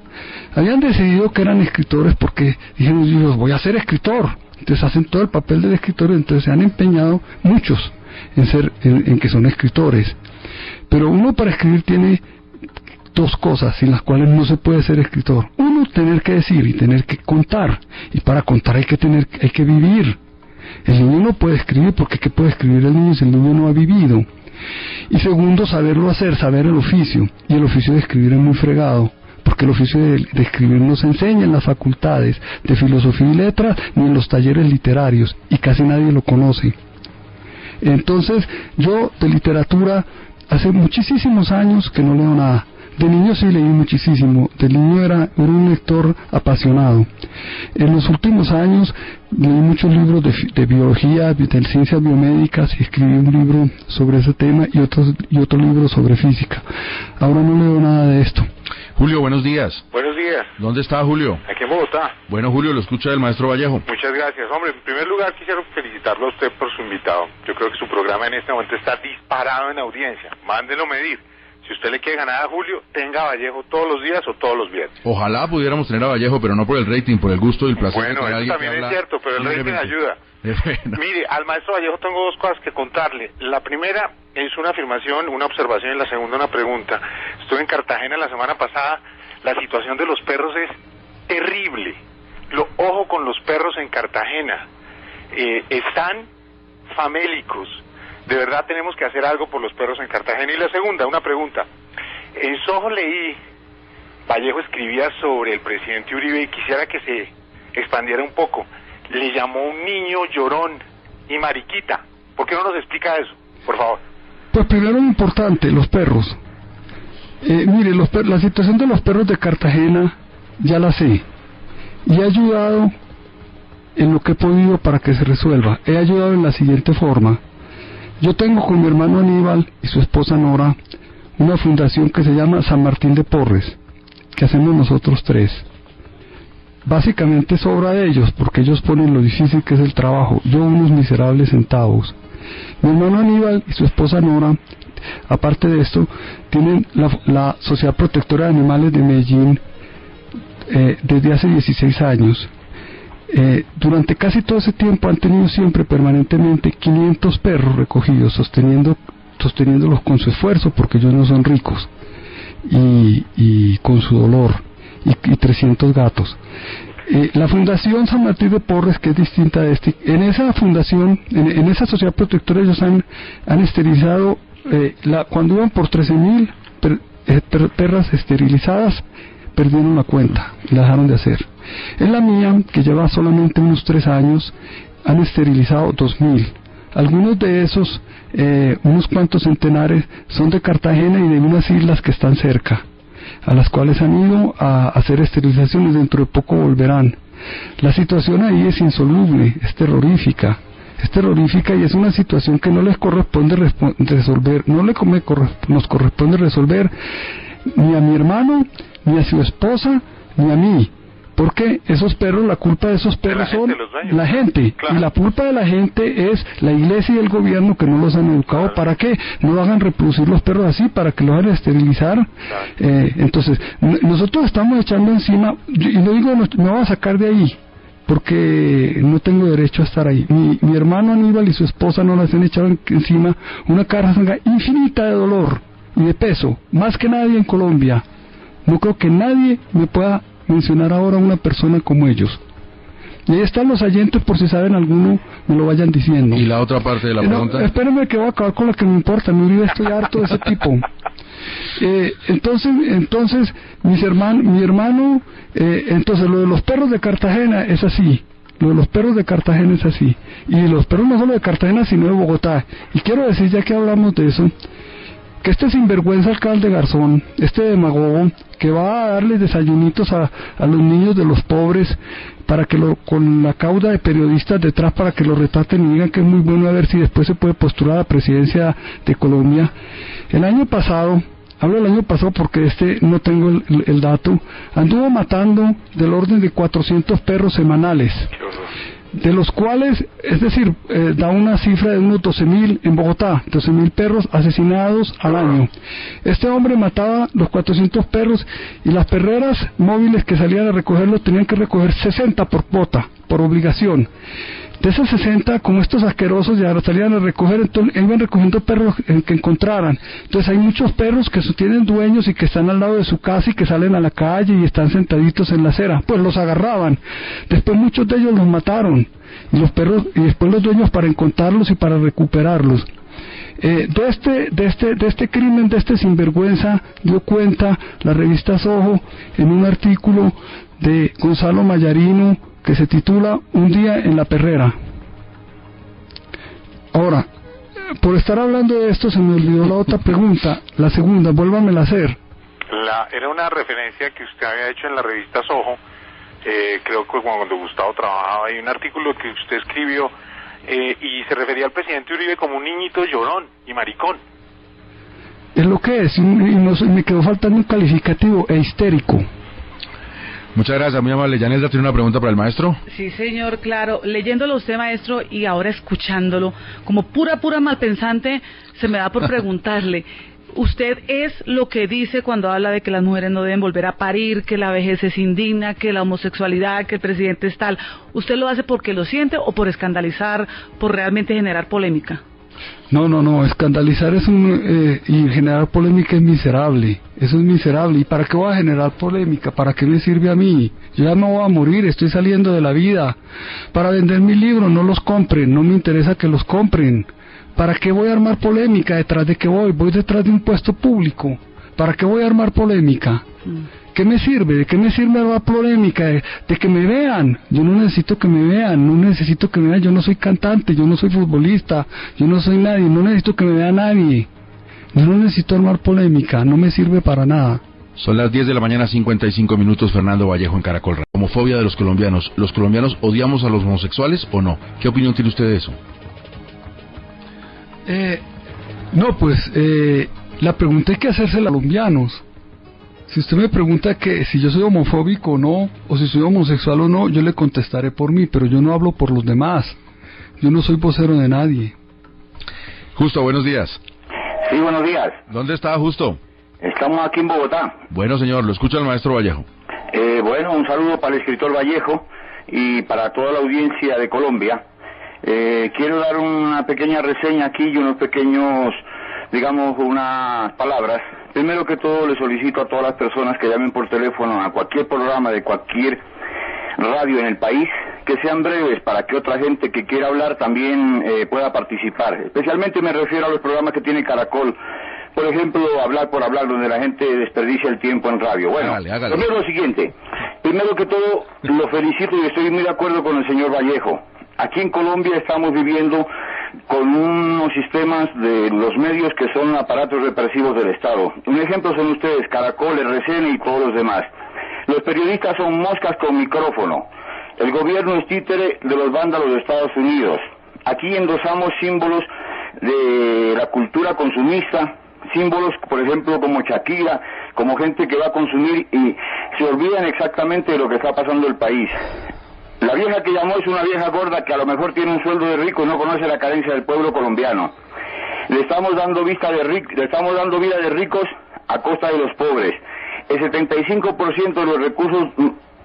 Habían decidido que eran escritores porque dijeron, yo voy a ser escritor, entonces hacen todo el papel del escritor, entonces se han empeñado muchos en que son escritores. Pero uno para escribir tiene dos cosas sin las cuales no se puede ser escritor. Uno, tener que decir y tener que contar, y para contar hay que vivir. El niño no puede escribir, porque ¿qué puede escribir el niño si el niño no ha vivido? Y segundo, saberlo hacer, saber el oficio, y el oficio de escribir es muy fregado, porque el oficio de escribir no se enseña en las facultades de filosofía y letras ni en los talleres literarios, y casi nadie lo conoce. Entonces yo de literatura hace muchísimos años que no leo nada. De niño sí leí muchísimo, de niño era un lector apasionado. En los últimos años leí muchos libros de biología, de ciencias biomédicas, y escribí un libro sobre ese tema y otro libro sobre física. Ahora no leo nada de esto. Julio, buenos días. Buenos días. ¿Dónde está Julio? Aquí en Bogotá. Bueno, Julio, lo escucha el maestro Vallejo. Muchas gracias. Hombre, en primer lugar quisiera felicitarlo a usted por su invitado. Yo creo que su programa en este momento está disparado en audiencia. Mándelo medir. Si usted le quiere ganar a Julio, tenga a Vallejo todos los días o todos los viernes. Ojalá pudiéramos tener a Vallejo, pero no por el rating, por el gusto y el placer. Bueno, eso también es cierto, pero el rating ayuda. Mire, al maestro Vallejo tengo dos cosas que contarle. La primera es una afirmación, una observación, y la segunda una pregunta. Estuve en Cartagena la semana pasada. La situación de los perros es terrible. Ojo con los perros en Cartagena. Están famélicos. De verdad tenemos que hacer algo por los perros en Cartagena. Y la segunda, una pregunta. En Soho leí, Vallejo escribía sobre el presidente Uribe y quisiera que se expandiera un poco. Le llamó un niño llorón y mariquita. ¿Por qué no nos explica eso, por favor? Pues primero lo importante, los perros. Mire, la situación de los perros de Cartagena ya la sé y he ayudado en lo que he podido para que se resuelva. He ayudado en la siguiente forma. Yo tengo con mi hermano Aníbal y su esposa Nora una fundación que se llama San Martín de Porres, que hacemos nosotros tres. Básicamente es obra de ellos, porque ellos ponen lo difícil que es el trabajo, yo unos miserables centavos. Mi hermano Aníbal y su esposa Nora, aparte de esto, tienen la Sociedad Protectora de Animales de Medellín desde hace 16 años. Durante casi todo ese tiempo han tenido siempre permanentemente 500 perros recogidos, sosteniéndolos con su esfuerzo, porque ellos no son ricos, y con su dolor, y 300 gatos. La Fundación San Martín de Porres, que es distinta de en esa fundación, en esa sociedad protectora, ellos han esterilizado, cuando iban por 13.000 perras esterilizadas, perdieron la cuenta y la dejaron de hacer. En la mía, que lleva solamente unos 3 años, han esterilizado 2.000. Algunos de esos, unos cuantos centenares, son de Cartagena y de unas islas que están cerca, a las cuales han ido a hacer esterilizaciones. Dentro de poco volverán. La situación ahí es insoluble, es terrorífica y es una situación que no les corresponde resolver, nos corresponde resolver ni a mi hermano, ni a su esposa, ni a mí. Porque esos perros, la culpa de esos perros son la gente, claro. Y la culpa de la gente es la iglesia y el gobierno, que no los han educado. Claro. ¿Para qué? No hagan reproducir los perros así, para que los hagan esterilizar. Claro. Entonces, nosotros estamos echando encima, y no digo me voy a sacar de ahí, porque no tengo derecho a estar ahí. Mi hermano Aníbal y su esposa no las han echado encima una carga infinita de dolor y de peso, más que nadie en Colombia. No creo que nadie me pueda mencionar ahora a una persona como ellos. Y ahí están los oyentes, por si saben alguno, me lo vayan diciendo. ¿Y la otra parte de la pregunta? Espérenme que voy a acabar con la que me importa. Mi estoy harto de ese tipo. Entonces mi hermano, entonces lo de los perros de Cartagena es así. Lo de los perros de Cartagena es así. Y los perros no solo de Cartagena, sino de Bogotá. Y quiero decir, ya que hablamos de eso, que este sinvergüenza alcalde Garzón, este demagogo, que va a darles desayunitos a los niños de los pobres, para que con la cauda de periodistas detrás, para que lo retraten y digan que es muy bueno, a ver si después se puede postular a la presidencia de Colombia. El año pasado, hablo del año pasado porque no tengo el dato, anduvo matando del orden de 400 perros semanales, de los cuales, es decir, da una cifra de unos 12.000 en Bogotá, 12.000 perros asesinados al año. Este hombre mataba los 400 perros, y las perreras móviles que salían a recogerlos tenían que recoger 60 por cuota, por obligación. De esas 60, como estos asquerosos ya salían a recoger, entonces iban recogiendo perros que encontraran. Entonces hay muchos perros que tienen dueños y que están al lado de su casa y que salen a la calle y están sentaditos en la acera. Pues los agarraban. Después muchos de ellos los mataron. Y los perros, y después los dueños, para encontrarlos y para recuperarlos. De este crimen, de este sinvergüenza, dio cuenta la revista Soho en un artículo de Gonzalo Mayarino, que se titula Un día en la perrera. Ahora, por estar hablando de esto, se me olvidó la otra pregunta, la segunda, vuélvamela a hacer. Era una referencia que usted había hecho en la revista Soho, creo que cuando Gustavo trabajaba, hay un artículo que usted escribió, y se refería al presidente Uribe como un niñito llorón y maricón. Es lo que es, y me quedó faltando un calificativo, histérico. Muchas gracias, muy amable. Yanelda, ¿tiene una pregunta para el maestro? Sí, señor, claro. Leyéndolo usted, maestro, y ahora escuchándolo, como pura malpensante, se me da por preguntarle, ¿usted es lo que dice cuando habla de que las mujeres no deben volver a parir, que la vejez es indigna, que la homosexualidad, que el presidente es tal? ¿Usted lo hace porque lo siente o por escandalizar, por realmente generar polémica? No, escandalizar es y generar polémica es miserable, eso es miserable. ¿Y para qué voy a generar polémica? ¿Para qué me sirve a mí? Yo ya me voy a morir, estoy saliendo de la vida. Para vender mis libros, no los compren, no me interesa que los compren. ¿Para qué voy a armar polémica? ¿Detrás de qué voy? Voy detrás de un puesto público. ¿Para qué voy a armar polémica? ¿Qué me sirve? ¿De qué me sirve armar polémica? De que me vean. Yo no necesito que me vean, yo no soy cantante, yo no soy futbolista, yo no soy nadie, no necesito que me vea nadie. Yo no necesito armar polémica, no me sirve para nada. Son las 10 de la mañana, 55 minutos. Fernando Vallejo en Caracol. Homofobia de los colombianos. ¿Los colombianos odiamos a los homosexuales o no? ¿Qué opinión tiene usted de eso? No, pues la pregunta hay que hacerse a los colombianos. Si usted me pregunta que si yo soy homofóbico o no, o si soy homosexual o no, yo le contestaré por mí, pero yo no hablo por los demás. Yo no soy vocero de nadie. Justo, buenos días. Sí, buenos días. ¿Dónde está Justo? Estamos aquí en Bogotá. Bueno, señor, lo escucha el maestro Vallejo. Bueno, un saludo para el escritor Vallejo y para toda la audiencia de Colombia. Quiero dar una pequeña reseña aquí y unos pequeños, digamos, unas palabras. Primero que todo, le solicito a todas las personas que llamen por teléfono a cualquier programa de cualquier radio en el país, que sean breves para que otra gente que quiera hablar también pueda participar. Especialmente me refiero a los programas que tiene Caracol. Por ejemplo, Hablar por Hablar, donde la gente desperdicia el tiempo en radio. Bueno, hágale. Primero lo siguiente. Primero que todo, lo felicito y estoy muy de acuerdo con el señor Vallejo. Aquí en Colombia estamos viviendo con unos sistemas de los medios que son aparatos represivos del Estado. Un ejemplo son ustedes, Caracol, RCN y todos los demás. Los periodistas son moscas con micrófono. El gobierno es títere de los vándalos de Estados Unidos. Aquí endosamos símbolos de la cultura consumista, símbolos, por ejemplo, como Shakira, como gente que va a consumir y se olvidan exactamente de lo que está pasando en el país. La vieja que llamó es una vieja gorda que a lo mejor tiene un sueldo de rico y no conoce la carencia del pueblo colombiano. Le estamos dando vida de ricos a costa de los pobres. El 75% de los recursos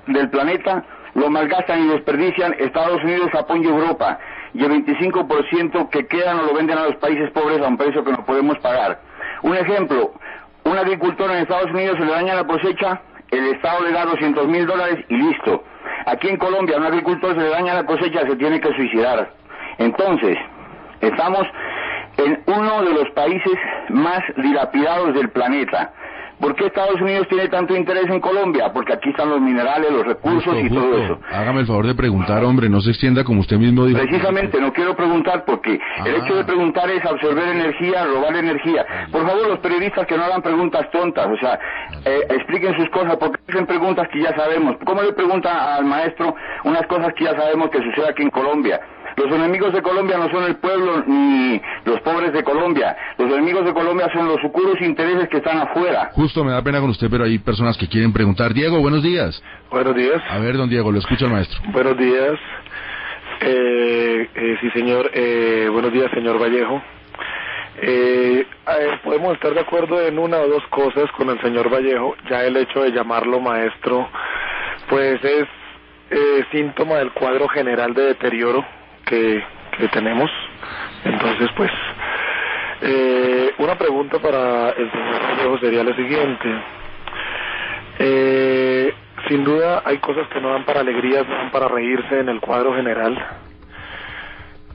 del planeta lo malgastan y desperdician Estados Unidos, Japón y Europa. Y el 25% que quedan lo venden a los países pobres a un precio que no podemos pagar. Un ejemplo, un agricultor en Estados Unidos se le daña la cosecha, el Estado le da $200,000 y listo. Aquí en Colombia, a un agricultor se le daña la cosecha, se tiene que suicidar. Entonces, estamos en uno de los países más dilapidados del planeta. ¿Por qué Estados Unidos tiene tanto interés en Colombia? Porque aquí están los minerales, los recursos y todo eso. Hágame el favor de preguntar, hombre, no se extienda como usted mismo dijo. Precisamente, no quiero preguntar porque el hecho de preguntar es absorber energía, robar energía. Por favor, los periodistas que no hagan preguntas tontas, o sea, expliquen sus cosas, porque hacen preguntas que ya sabemos. ¿Cómo le pregunta al maestro unas cosas que ya sabemos que sucede aquí en Colombia? Los enemigos de Colombia no son el pueblo ni los pobres de Colombia. Los enemigos de Colombia son los oscuros intereses que están afuera. Justo, me da pena con usted, pero hay personas que quieren preguntar. Diego, buenos días. Buenos días. A ver, don Diego, lo escucha el maestro. Buenos días. Sí, señor. Buenos días, señor Vallejo. Podemos estar de acuerdo en una o dos cosas con el señor Vallejo. Ya el hecho de llamarlo maestro, pues es síntoma del cuadro general de deterioro que tenemos. Entonces, pues, una pregunta para el señor Vallejo sería la siguiente. Sin duda hay cosas que no dan para alegrías, no dan para reírse en el cuadro general.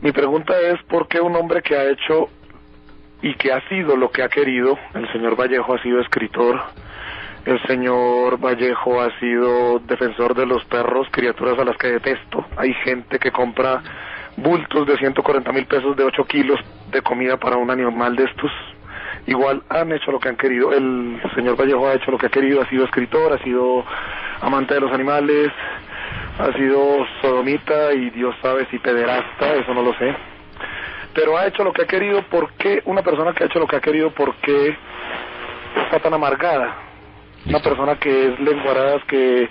Mi pregunta es, ¿por qué un hombre que ha hecho y que ha sido lo que ha querido? El señor Vallejo ha sido escritor, el señor Vallejo ha sido defensor de los perros, criaturas a las que detesto. Hay gente que compra bultos de 140,000 pesos de 8 kilos de comida para un animal de estos. Igual han hecho lo que han querido. El señor Vallejo ha hecho lo que ha querido, ha sido escritor, ha sido amante de los animales, ha sido sodomita y Dios sabe si pederasta, eso no lo sé. Pero ha hecho lo que ha querido. ¿Por qué una persona que ha hecho lo que ha querido, por qué está tan amargada? Una persona que es lenguaradas, que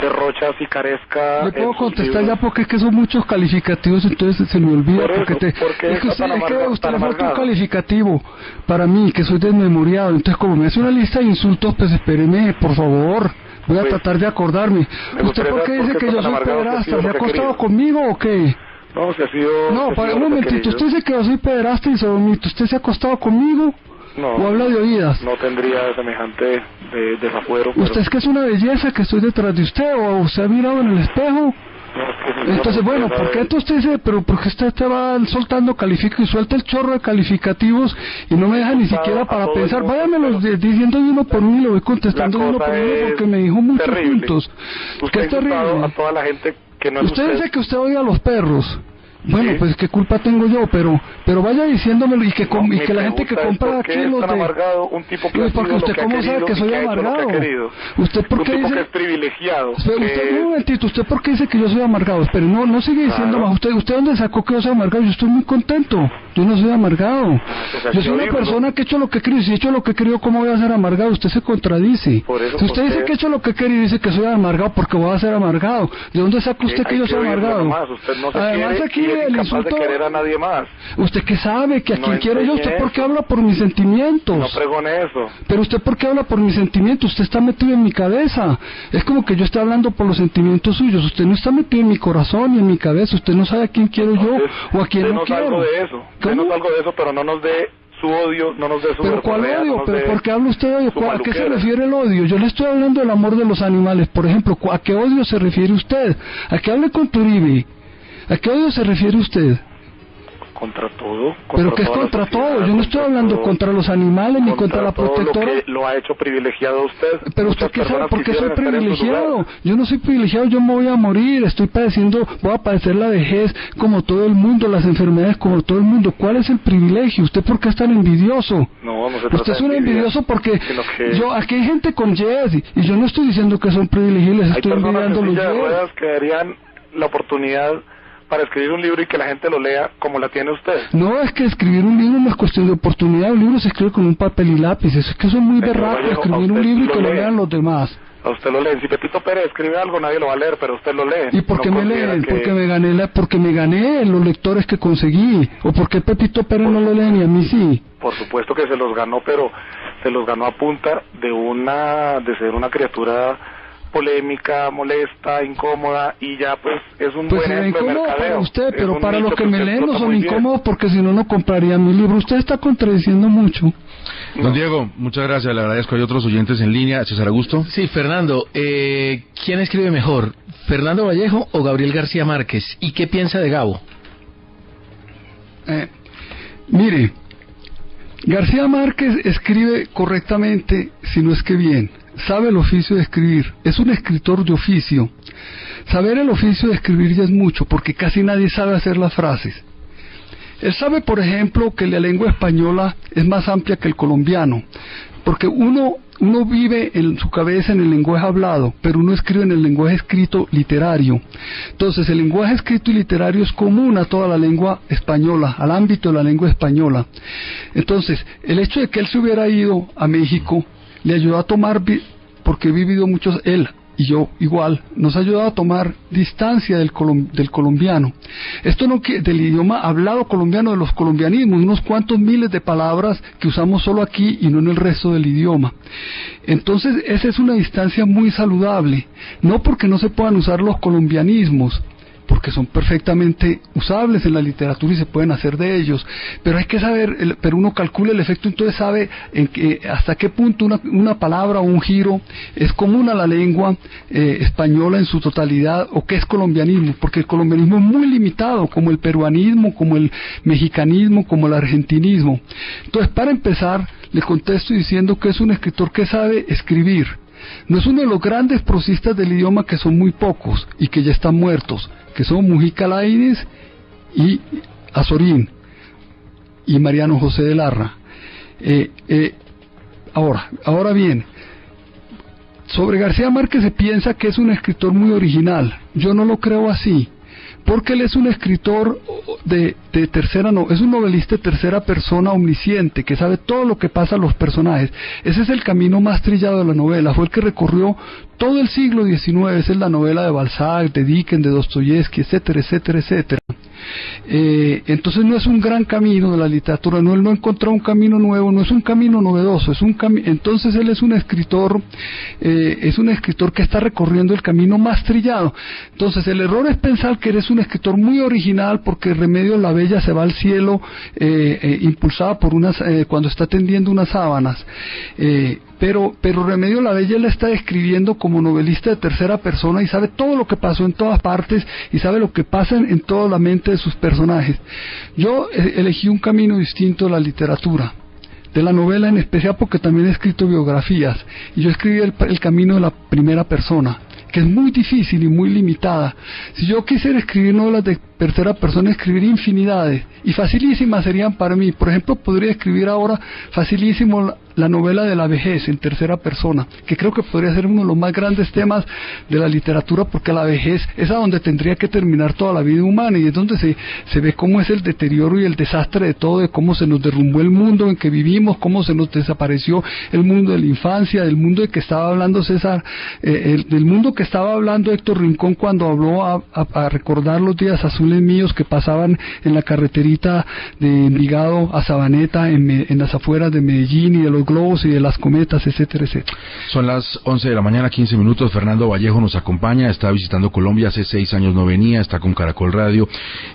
derrocha, picaresca. ¿Le puedo contestar ya? Porque es que son muchos calificativos, entonces se me olvida. ¿Por qué es que usted le falta un calificativo para mí, que soy desmemoriado. Entonces, como me hace una lista de insultos, pues espéreme, por favor. Voy a tratar de acordarme. ¿Usted por qué dice que yo soy pederasta? ¿Se ha acostado conmigo o qué? No, se ha sido... No, para un momentito. Usted dice que yo soy pederasta y sodomita. ¿Usted se ha acostado conmigo? No, ¿o habla de oídas? No tendría semejante desafuero. ¿Usted es que es una belleza que estoy detrás de usted? ¿O usted ha mirado en el espejo? No, entonces, bueno, ¿por qué usted dice, pero por qué usted te va soltando calificativos y suelta el chorro de calificativos y no me deja ni siquiera para pensar? Váyamelos diciendo uno por uno y lo voy contestando uno por uno porque me dijo muchos puntos. Usted es terrible. A toda la gente que no es usted dice que usted odia a los perros Bueno, pues qué culpa tengo yo, pero vaya diciéndomelo y que la gente que compra aquí los de... amargado un tipo que porque usted cómo sabe que soy amargado. ¿Usted por qué dice que es privilegiado? Un momentito, ¿usted por qué dice que yo soy amargado? Pero no sigue diciendo más. ¿Usted dónde sacó que yo soy amargado? Yo estoy muy contento. Yo no soy amargado. Yo soy una persona que he hecho lo que he querido. Si he hecho lo que he querido, ¿cómo voy a ser amargado? Usted se contradice. Si usted dice que he hecho lo que he querido y dice que soy amargado, ¿por qué voy a ser amargado? ¿De dónde saca usted que yo soy amargado? Además aquí el insulto... de querer a nadie más. ¿Usted qué sabe? ¿Que a quién quiero yo? ¿Usted por qué habla por mis sentimientos? No pregone eso. Pero usted por qué habla por mis sentimientos? Usted está metido en mi cabeza. Es como que yo esté hablando por los sentimientos suyos. Usted no está metido en mi corazón ni en mi cabeza. Usted no sabe a quién quiero yo o a quién no quiero. Algo de eso. Denos algo de eso, pero no nos dé su odio, no nos dé su ¿Pero cuál odio? ¿Pero por qué habla usted de odio? ¿A qué se refiere el odio? Yo le estoy hablando del amor de los animales. Por ejemplo, ¿a qué odio se refiere usted? ¿A qué hable con Turibe? ¿A qué odio se refiere usted? Contra todo. ¿Pero qué es contra todo? Yo no estoy hablando contra los animales ni contra la protectora. Lo que lo ha hecho privilegiado a usted. Pero usted qué sabe, ¿por qué soy privilegiado? Yo no soy privilegiado, yo me voy a morir, voy a padecer la vejez como todo el mundo, las enfermedades como todo el mundo. ¿Cuál es el privilegio? ¿Usted por qué es tan envidioso? No se trata usted es un envidioso porque aquí hay gente con yes y yo no estoy diciendo que son privilegiados, les estoy envidiando los yes. Que darían la oportunidad para escribir un libro y que la gente lo lea como la tiene usted. No, es que escribir un libro no es cuestión de oportunidad, un libro se escribe con un papel y lápiz, es que son muy berracos escribir un libro y que lo lean los demás. A usted lo leen. Si Pepito Pérez escribe algo, nadie lo va a leer, pero usted lo lee. ¿Y por qué me leen? Porque me gané los lectores que conseguí. ¿O por qué Pepito Pérez no lo leen y a mí sí? Por supuesto que se los ganó, pero se los ganó a punta de ser una criatura polémica, molesta, incómoda, y ya pues es un buen ejemplo de mercadeo. Para usted, pero para los que me leen no son incómodos porque si no, no compraría mi libro. Usted está contradiciendo mucho. Don Diego, muchas gracias, le agradezco. Hay otros oyentes en línea. César Augusto. Sí, Fernando, ¿quién escribe mejor? ¿Fernando Vallejo o Gabriel García Márquez? ¿Y qué piensa de Gabo? Mire, García Márquez escribe correctamente, si no es que bien. Sabe el oficio de escribir, es un escritor de oficio. Saber el oficio de escribir ya es mucho, porque casi nadie sabe hacer las frases. Él sabe, por ejemplo, que la lengua española es más amplia que el colombiano, porque uno vive en su cabeza en el lenguaje hablado, pero uno escribe en el lenguaje escrito literario. Entonces, el lenguaje escrito y literario es común a toda la lengua española, al ámbito de la lengua española. Entonces, el hecho de que él se hubiera ido a México le ayudó a tomar, porque he vivido muchos, él y yo igual, nos ha ayudado a tomar distancia del colombiano. Esto no del idioma hablado colombiano, de los colombianismos, unos cuantos miles de palabras que usamos solo aquí y no en el resto del idioma. Entonces, esa es una distancia muy saludable, no porque no se puedan usar los colombianismos, porque son perfectamente usables en la literatura y se pueden hacer de ellos, pero hay que saber, pero uno calcula el efecto, entonces sabe hasta qué punto una palabra o un giro es común a la lengua española en su totalidad, o qué es colombianismo, porque el colombianismo es muy limitado, como el peruanismo, como el mexicanismo, como el argentinismo. Entonces, para empezar, le contesto diciendo que es un escritor que sabe escribir. No es uno de los grandes prosistas del idioma, que son muy pocos y que ya están muertos, que son Mujica Laínez y Azorín y Mariano José de Larra. Ahora bien, sobre García Márquez se piensa que es un escritor muy original. Yo no lo creo así, porque él es un escritor es un novelista de tercera persona omnisciente, que sabe todo lo que pasa a los personajes. Ese es el camino más trillado de la novela, fue el que recorrió todo el siglo XIX. Esa es la novela de Balzac, de Dickens, de Dostoyevsky, etcétera, etcétera, etcétera. Entonces no es un gran camino de la literatura, él no encontró un camino nuevo, no es un camino novedoso, entonces él es un escritor que está recorriendo el camino más trillado. Entonces el error es pensar que eres un escritor muy original porque Remedios la Bella se va al cielo impulsada por cuando está tendiendo unas sábanas. Pero Remedios la Bella la está escribiendo como novelista de tercera persona y sabe todo lo que pasó en todas partes y sabe lo que pasa en toda la mente de sus personajes. Yo elegí un camino distinto de la literatura, de la novela en especial, porque también he escrito biografías, y yo escribí el camino de la primera persona, que es muy difícil y muy limitada. Si yo quisiera escribir novelas de tercera persona, escribiría infinidades, y facilísimas serían para mí. Por ejemplo, podría escribir ahora facilísimo la novela de la vejez en tercera persona, que creo que podría ser uno de los más grandes temas de la literatura, porque la vejez es a donde tendría que terminar toda la vida humana, y es donde se ve cómo es el deterioro y el desastre de todo, de cómo se nos derrumbó el mundo en que vivimos, cómo se nos desapareció el mundo de la infancia, del mundo de que estaba hablando César, del mundo que estaba hablando Héctor Rincón cuando habló a recordar los días azules míos que pasaban en la carreterita de Envigado a Sabaneta, en las afueras de Medellín, y de los globos y de las cometas, etcétera, etcétera. Son las 11 de la mañana, 15 minutos. Fernando Vallejo nos acompaña, está visitando Colombia, hace 6 años no venía, está con Caracol Radio,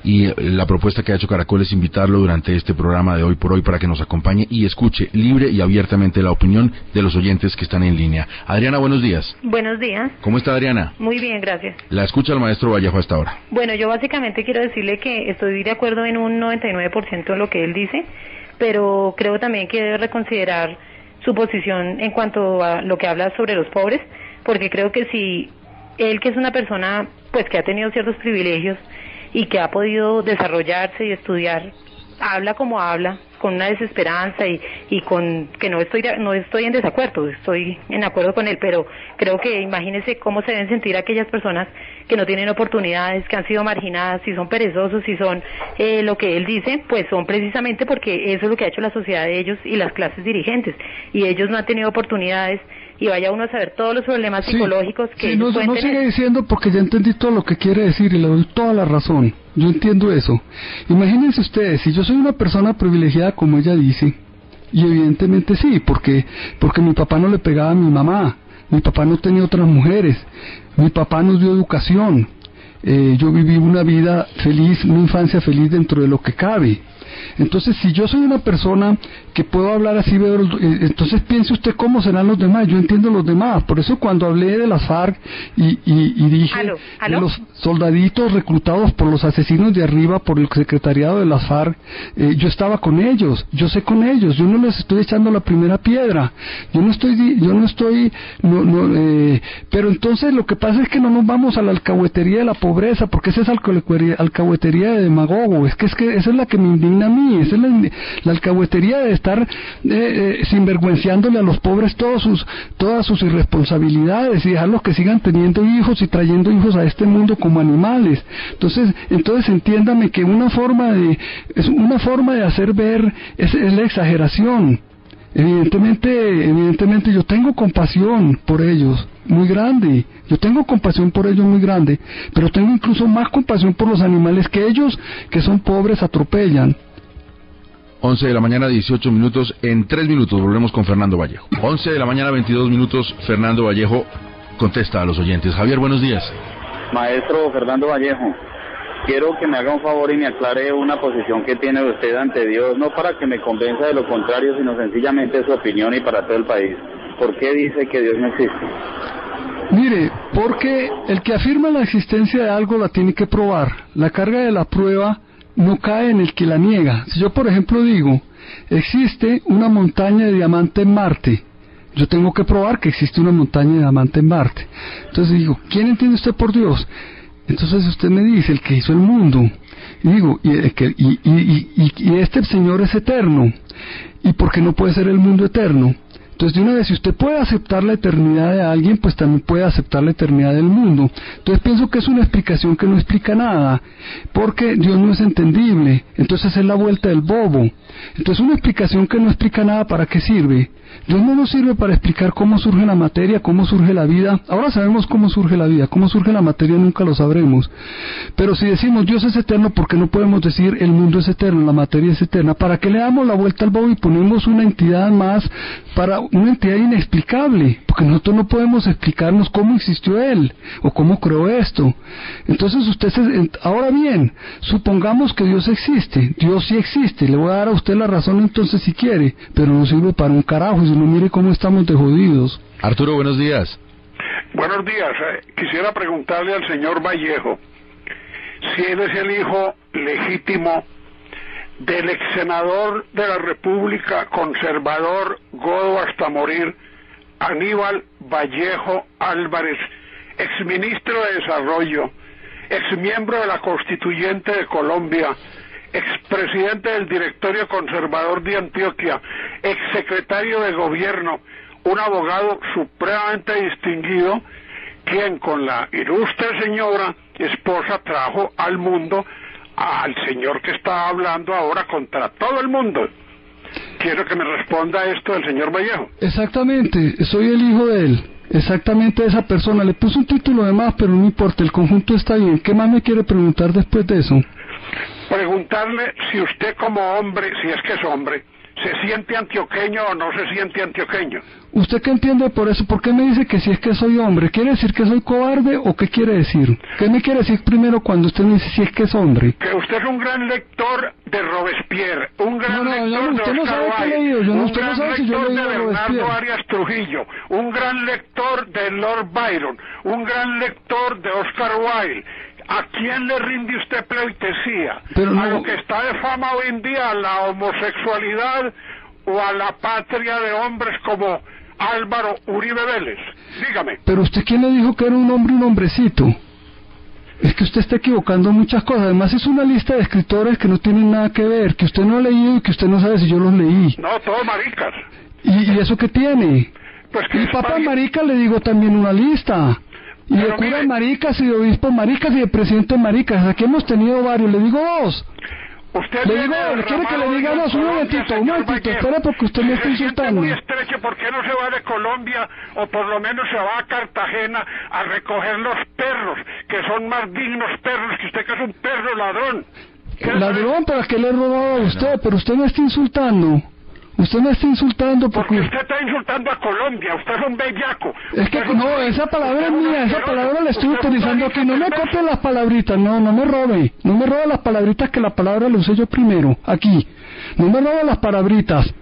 y la propuesta que ha hecho Caracol es invitarlo durante este programa de Hoy por Hoy para que nos acompañe y escuche libre y abiertamente la opinión de los oyentes que están en línea. Adriana, buenos días. Buenos días. ¿Cómo está, Adriana? Muy bien, gracias. La escucha el maestro Vallejo hasta ahora. Bueno, yo básicamente quiero decirle que estoy de acuerdo en un 99% en lo que él dice, pero creo también que debe reconsiderar su posición en cuanto a lo que habla sobre los pobres, porque creo que si él, que es una persona pues que ha tenido ciertos privilegios y que ha podido desarrollarse y estudiar, habla como habla, con una desesperanza y con que no estoy en desacuerdo, estoy en acuerdo con él, pero creo que imagínese cómo se deben sentir aquellas personas que no tienen oportunidades, que han sido marginadas, si son perezosos, si son lo que él dice, pues son precisamente porque eso es lo que ha hecho la sociedad de ellos y las clases dirigentes, y ellos no han tenido oportunidades, y vaya uno a saber todos los problemas psicológicos que ellos pueden tener. Sigue diciendo, porque ya entendí todo lo que quiere decir y le doy toda la razón. Yo entiendo eso. Imagínense ustedes, si yo soy una persona privilegiada como ella dice, y evidentemente sí, porque mi papá no le pegaba a mi mamá, mi papá no tenía otras mujeres, mi papá nos dio educación, yo viví una vida feliz, una infancia feliz dentro de lo que cabe. Entonces, si yo soy una persona que puedo hablar así, entonces piense usted cómo serán los demás. Yo entiendo los demás. Por eso cuando hablé de las FARC y dije de los soldaditos reclutados por los asesinos de arriba, por el secretariado de las FARC, yo estaba con ellos, yo sé con ellos, yo no les estoy echando la primera piedra, pero entonces lo que pasa es que no nos vamos a la alcahuetería de la pobreza, porque esa es alcahuetería de demagogo, es que esa es la que me indigna a mí, esa es la alcahuetería de estar sinvergüenciándole a los pobres todas sus irresponsabilidades y dejarlos que sigan teniendo hijos y trayendo hijos a este mundo como animales. Entonces entiéndame que una forma de hacer ver es la exageración. Evidentemente yo tengo compasión por ellos muy grande, pero tengo incluso más compasión por los animales que ellos, que son pobres, atropellan. 11 de la mañana, 18 minutos. En 3 minutos volvemos con Fernando Vallejo. 11 de la mañana, 22 minutos. Fernando Vallejo contesta a los oyentes. Javier, buenos días. Maestro Fernando Vallejo, quiero que me haga un favor y me aclare una posición que tiene usted ante Dios, no para que me convenza de lo contrario, sino sencillamente su opinión y para todo el país. ¿Por qué dice que Dios no existe? Mire, porque el que afirma la existencia de algo la tiene que probar. La carga de la prueba no cae en el que la niega. Si yo, por ejemplo, digo, existe una montaña de diamante en Marte, yo tengo que probar que existe una montaña de diamante en Marte. Entonces digo, ¿quién entiende usted por Dios? Entonces usted me dice, el que hizo el mundo. Y digo, y este Señor es eterno. ¿Y por qué no puede ser el mundo eterno? Entonces, de una vez, si usted puede aceptar la eternidad de alguien, pues también puede aceptar la eternidad del mundo. Entonces, pienso que es una explicación que no explica nada, porque Dios no es entendible. Entonces, es la vuelta del bobo. Entonces, una explicación que no explica nada, ¿para qué sirve? Dios no nos sirve para explicar cómo surge la materia, cómo surge la vida. Ahora sabemos cómo surge la vida, cómo surge la materia nunca lo sabremos. Pero si decimos Dios es eterno, ¿por qué no podemos decir el mundo es eterno, la materia es eterna? ¿Para qué le damos la vuelta al bobo y ponemos una entidad más, para una entidad inexplicable? Porque nosotros no podemos explicarnos cómo existió Él o cómo creó esto. Entonces ahora bien, supongamos que Dios existe. Dios sí existe, le voy a dar a usted la razón entonces si quiere, pero no sirve para un carajo. Si no, mire cómo estamos de jodidos. Arturo, buenos días. Buenos días. Quisiera preguntarle al señor Vallejo si él es el hijo legítimo del ex senador de la República, conservador, godo hasta morir, Aníbal Vallejo Álvarez, exministro de Desarrollo, exmiembro de la Constituyente de Colombia, expresidente del Directorio Conservador de Antioquia, exsecretario de Gobierno, un abogado supremamente distinguido, quien con la ilustre señora esposa trajo al mundo al señor que está hablando ahora contra todo el mundo. Quiero que me responda esto del señor Vallejo. Exactamente, soy el hijo de él, exactamente esa persona. Le puse un título de más, pero no importa, el conjunto está bien. ¿Qué más me quiere preguntar después de eso? Preguntarle si usted como hombre, si es que es hombre, ¿se siente antioqueño o no se siente antioqueño? ¿Usted qué entiende por eso? ¿Por qué me dice que si es que soy hombre? ¿Quiere decir que soy cobarde o qué quiere decir? ¿Qué me quiere decir primero cuando usted me dice si es que es hombre? Que usted es un gran lector de Robespierre, un gran lector usted de no sabe Oscar qué he leído, Wilde, un usted gran no sabe si yo lector he de leído Bernardo Robespierre. Arias Trujillo, un gran lector de Lord Byron, un gran lector de Oscar Wilde. ¿A quién le rinde usted pleitesía? ¿A lo que está de fama hoy en día, a la homosexualidad o a la patria de hombres como Álvaro Uribe Vélez? Dígame. Pero usted, ¿quién le dijo que era un hombre, un hombrecito? Es que usted está equivocando muchas cosas. Además es una lista de escritores que no tienen nada que ver, que usted no ha leído y que usted no sabe si yo los leí. No, todos maricas. ¿Y eso qué tiene? Pues que y papas maricas le digo también una lista. Y de curas maricas y de obispos maricas y de presidentes maricas. Aquí hemos tenido varios, le digo dos. Le digo, ¿quiere que le diga dos? Un momentito, espera porque usted me está insultando. Muy estrecho, ¿por qué no se va de Colombia o por lo menos se va a Cartagena a recoger los perros, que son más dignos perros que usted, que es un perro ladrón? Ladrón, ¿para qué le he robado a usted? Pero usted me está insultando. Usted me está insultando porque usted está insultando a Colombia, usted es un bellaco. Es que no, esa palabra es mía, esa palabra la estoy utilizando aquí. No me copie las palabritas, no me robe. No me robe las palabritas, que la palabra la usé yo primero, aquí. No me robe las palabritas.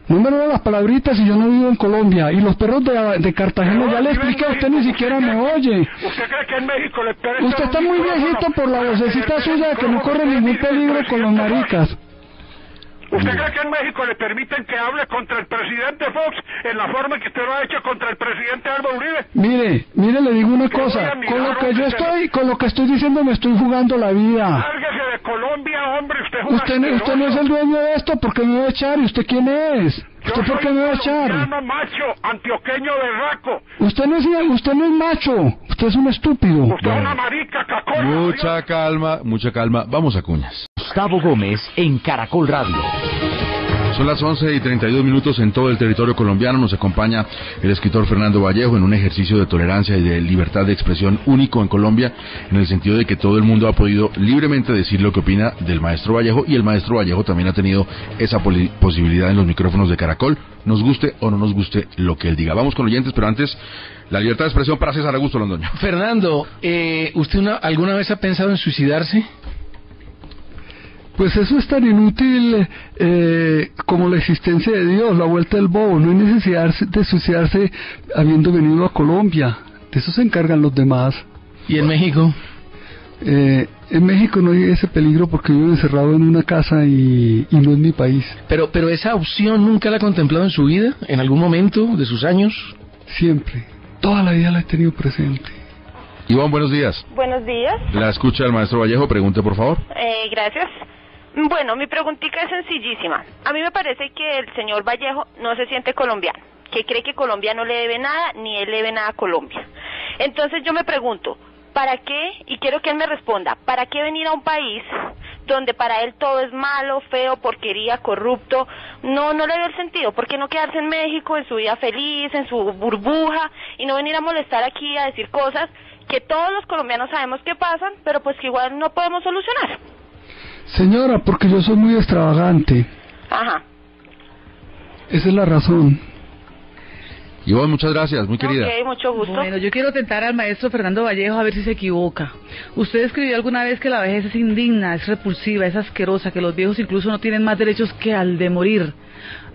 No me robe las palabritas y yo no vivo en Colombia. Y los perros de Cartagena, ya le expliqué a usted, ni siquiera me oye. ¿Usted cree que en México le permiten? Usted está muy viejito por la vocecita suya, que no corre ningún peligro con los maricas. ¿Usted cree que en México le permiten que hable contra el presidente Fox en la forma que usted lo ha hecho contra el presidente Álvaro Uribe? Mire, le digo una cosa, con lo que estoy diciendo me estoy jugando la vida. Sálgase de Colombia, hombre, usted no es el dueño de esto, ¿por qué me va a echar? ¿Y usted quién es? ¿Usted por qué me va a echar? Yo soy macho, antioqueño berraco. Usted no es macho, usted es un estúpido. Usted es una marica, cacona. Mucha calma, vamos a cuñas. Gustavo Gómez en Caracol Radio. Son las 11:32 en todo el territorio colombiano. Nos acompaña el escritor Fernando Vallejo en un ejercicio de tolerancia y de libertad de expresión único en Colombia, en el sentido de que todo el mundo ha podido libremente decir lo que opina del maestro Vallejo, y el maestro Vallejo también ha tenido esa posibilidad en los micrófonos de Caracol, nos guste o no nos guste lo que él diga. Vamos con oyentes, pero antes, la libertad de expresión para César Augusto Londoño. Fernando, ¿usted alguna vez ha pensado en suicidarse? Pues eso es tan inútil como la existencia de Dios, la vuelta del bobo. No hay necesidad de suicidarse habiendo venido a Colombia. De eso se encargan los demás. ¿Y en México? En México no hay ese peligro porque vivo encerrado en una casa y no es mi país. Pero esa opción nunca la ha contemplado en su vida, en algún momento de sus años. Siempre, toda la vida la he tenido presente. Iván, buenos días. Buenos días. La escucha el maestro Vallejo, pregunte por favor. Gracias. Bueno, mi preguntita es sencillísima. A mí me parece que el señor Vallejo no se siente colombiano, que cree que Colombia no le debe nada, ni él le debe nada a Colombia. Entonces yo me pregunto, ¿para qué? Y quiero que él me responda, ¿para qué venir a un país donde para él todo es malo, feo, porquería, corrupto? No le veo el sentido. ¿Por qué no quedarse en México, en su vida feliz, en su burbuja, y no venir a molestar aquí, a decir cosas que todos los colombianos sabemos que pasan, pero pues que igual no podemos solucionar? Señora, porque yo soy muy extravagante. Ajá. Esa es la razón. Iván, muchas gracias, muy querida. Ok, mucho gusto. Bueno, yo quiero tentar al maestro Fernando Vallejo a ver si se equivoca. Usted escribió alguna vez que la vejez es indigna, es repulsiva, es asquerosa, que los viejos incluso no tienen más derechos que al de morir.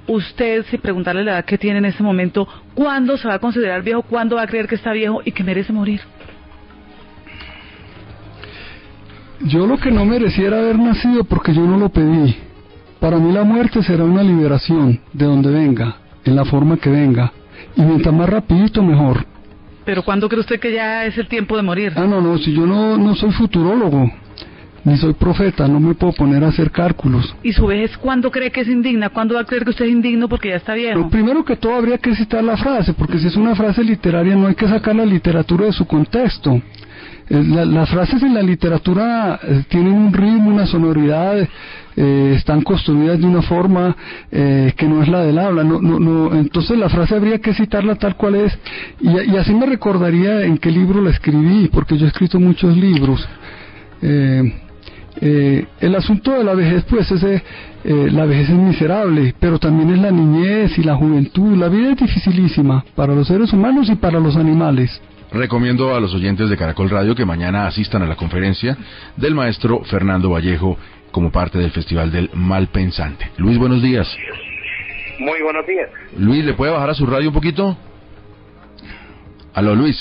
Usted, si preguntarle la edad que tiene en este momento, ¿cuándo se va a considerar viejo? ¿Cuándo va a creer que está viejo y que merece morir? Yo lo que no mereciera haber nacido porque yo no lo pedí. Para mí la muerte será una liberación de donde venga, en la forma que venga. Y mientras más rapidito, mejor. Pero ¿cuándo cree usted que ya es el tiempo de morir? No, si yo no soy futurólogo, ni soy profeta, no me puedo poner a hacer cálculos. ¿Y su vejez cuándo cree que es indigna? ¿Cuándo va a creer que usted es indigno porque ya está viejo? Pero primero que todo habría que citar la frase, porque si es una frase literaria no hay que sacar la literatura de su contexto. Las frases en la literatura tienen un ritmo, una sonoridad, están construidas de una forma que no es la del habla. Entonces la frase habría que citarla tal cual es, y así me recordaría en qué libro la escribí, porque yo he escrito muchos libros. El asunto de la vejez, pues la vejez es miserable, pero también es la niñez y la juventud. La vida es dificilísima para los seres humanos y para los animales. Recomiendo a los oyentes de Caracol Radio que mañana asistan a la conferencia del maestro Fernando Vallejo como parte del Festival del Malpensante. Luis, buenos días. Muy buenos días. Luis, ¿le puede bajar a su radio un poquito? Aló, Luis.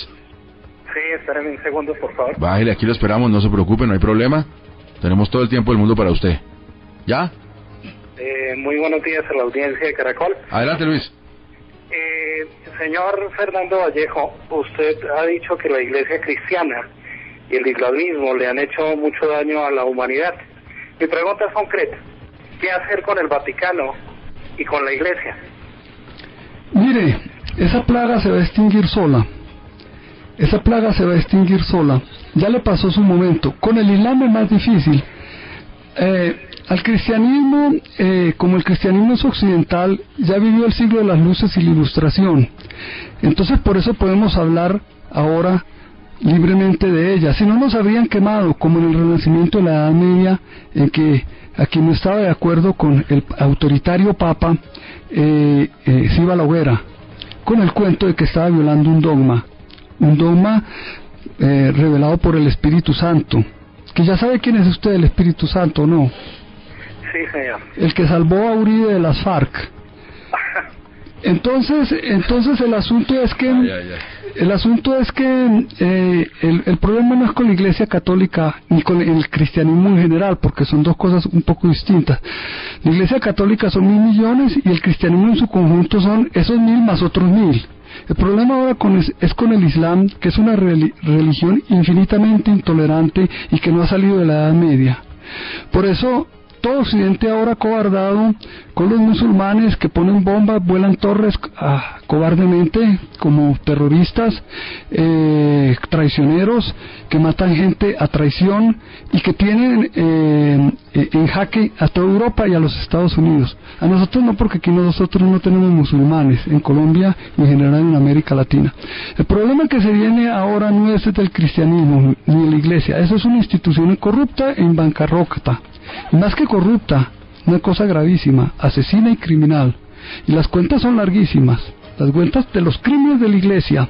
Sí, espérenme un segundo, por favor. Bájele, aquí lo esperamos, no se preocupe, no hay problema. Tenemos todo el tiempo del mundo para usted. ¿Ya? Muy buenos días a la audiencia de Caracol. Adelante, Luis. Señor Fernando Vallejo, usted ha dicho que la iglesia cristiana y el islamismo le han hecho mucho daño a la humanidad. Mi pregunta es concreta. ¿Qué hacer con el Vaticano y con la iglesia? Mire, esa plaga se va a extinguir sola. Esa plaga se va a extinguir sola. Ya le pasó su momento. Con el Islam es más difícil. Al cristianismo, como el cristianismo es occidental, ya vivió el siglo de las luces y la ilustración. Entonces por eso podemos hablar ahora libremente de ella. Si no nos habrían quemado, como en el Renacimiento de la Edad Media, en que a quien no estaba de acuerdo con el autoritario Papa se iba a la hoguera, con el cuento de que estaba violando un dogma revelado por el Espíritu Santo, que ya sabe quién es usted, el Espíritu Santo, ¿no? Sí, señor. El que salvó a Uribe de las FARC. Entonces el asunto es que el problema no es con la Iglesia Católica ni con el cristianismo en general, porque son dos cosas un poco distintas. La Iglesia Católica son 1.000 millones y el cristianismo en su conjunto son esos 1.000 más otros 1.000. El problema ahora es con el Islam, que es una religión infinitamente intolerante y que no ha salido de la Edad Media. Por eso todo Occidente ahora cobardado con los musulmanes que ponen bombas, vuelan torres cobardemente como terroristas, traicioneros, que matan gente a traición y que tienen en jaque a toda Europa y a los Estados Unidos. A nosotros no, porque aquí nosotros no tenemos musulmanes, en Colombia y en general en América Latina. El problema que se viene ahora no es del cristianismo ni de la iglesia, eso es una institución corrupta en bancarrota. Más que corrupta, una cosa gravísima, asesina y criminal. Y las cuentas son larguísimas, las cuentas de los crímenes de la iglesia,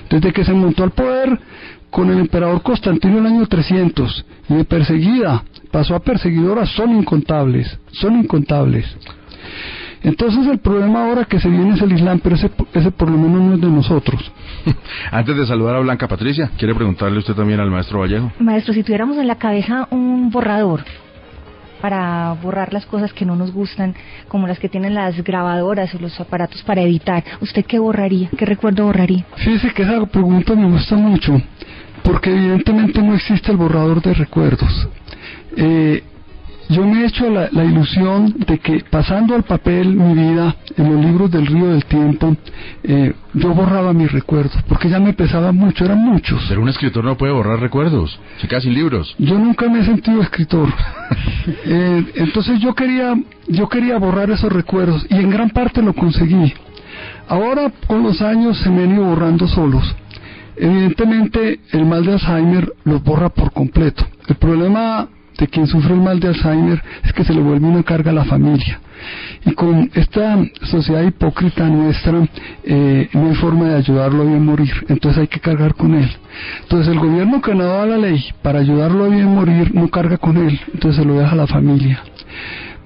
desde que se montó al poder con el emperador Constantino en el año 300, y de perseguida pasó a perseguidora, son incontables. Entonces el problema ahora que se viene es el Islam, pero ese por lo menos no es de nosotros. Antes de saludar a Blanca Patricia, ¿quiere preguntarle usted también al maestro Vallejo? Maestro, si tuviéramos en la cabeza un borrador para borrar las cosas que no nos gustan, como las que tienen las grabadoras o los aparatos para editar, ¿usted qué borraría? ¿Qué recuerdo borraría? Fíjese que esa pregunta me gusta mucho, porque evidentemente no existe el borrador de recuerdos. Yo me he hecho la ilusión de que pasando al papel mi vida en los libros del río del tiempo, yo borraba mis recuerdos, porque ya me pesaba mucho, eran muchos. Pero un escritor no puede borrar recuerdos, se queda sin libros. Yo nunca me he sentido escritor. Entonces yo quería borrar esos recuerdos y en gran parte lo conseguí. Ahora con los años se me han ido borrando solos. Evidentemente el mal de Alzheimer los borra por completo. El problema de quien sufre el mal de Alzheimer es que se le vuelve una carga a la familia, y con esta sociedad hipócrita nuestra no hay forma de ayudarlo a bien morir, entonces hay que cargar con él. Entonces el gobierno que no da la ley para ayudarlo a bien morir no carga con él, entonces se lo deja a la familia.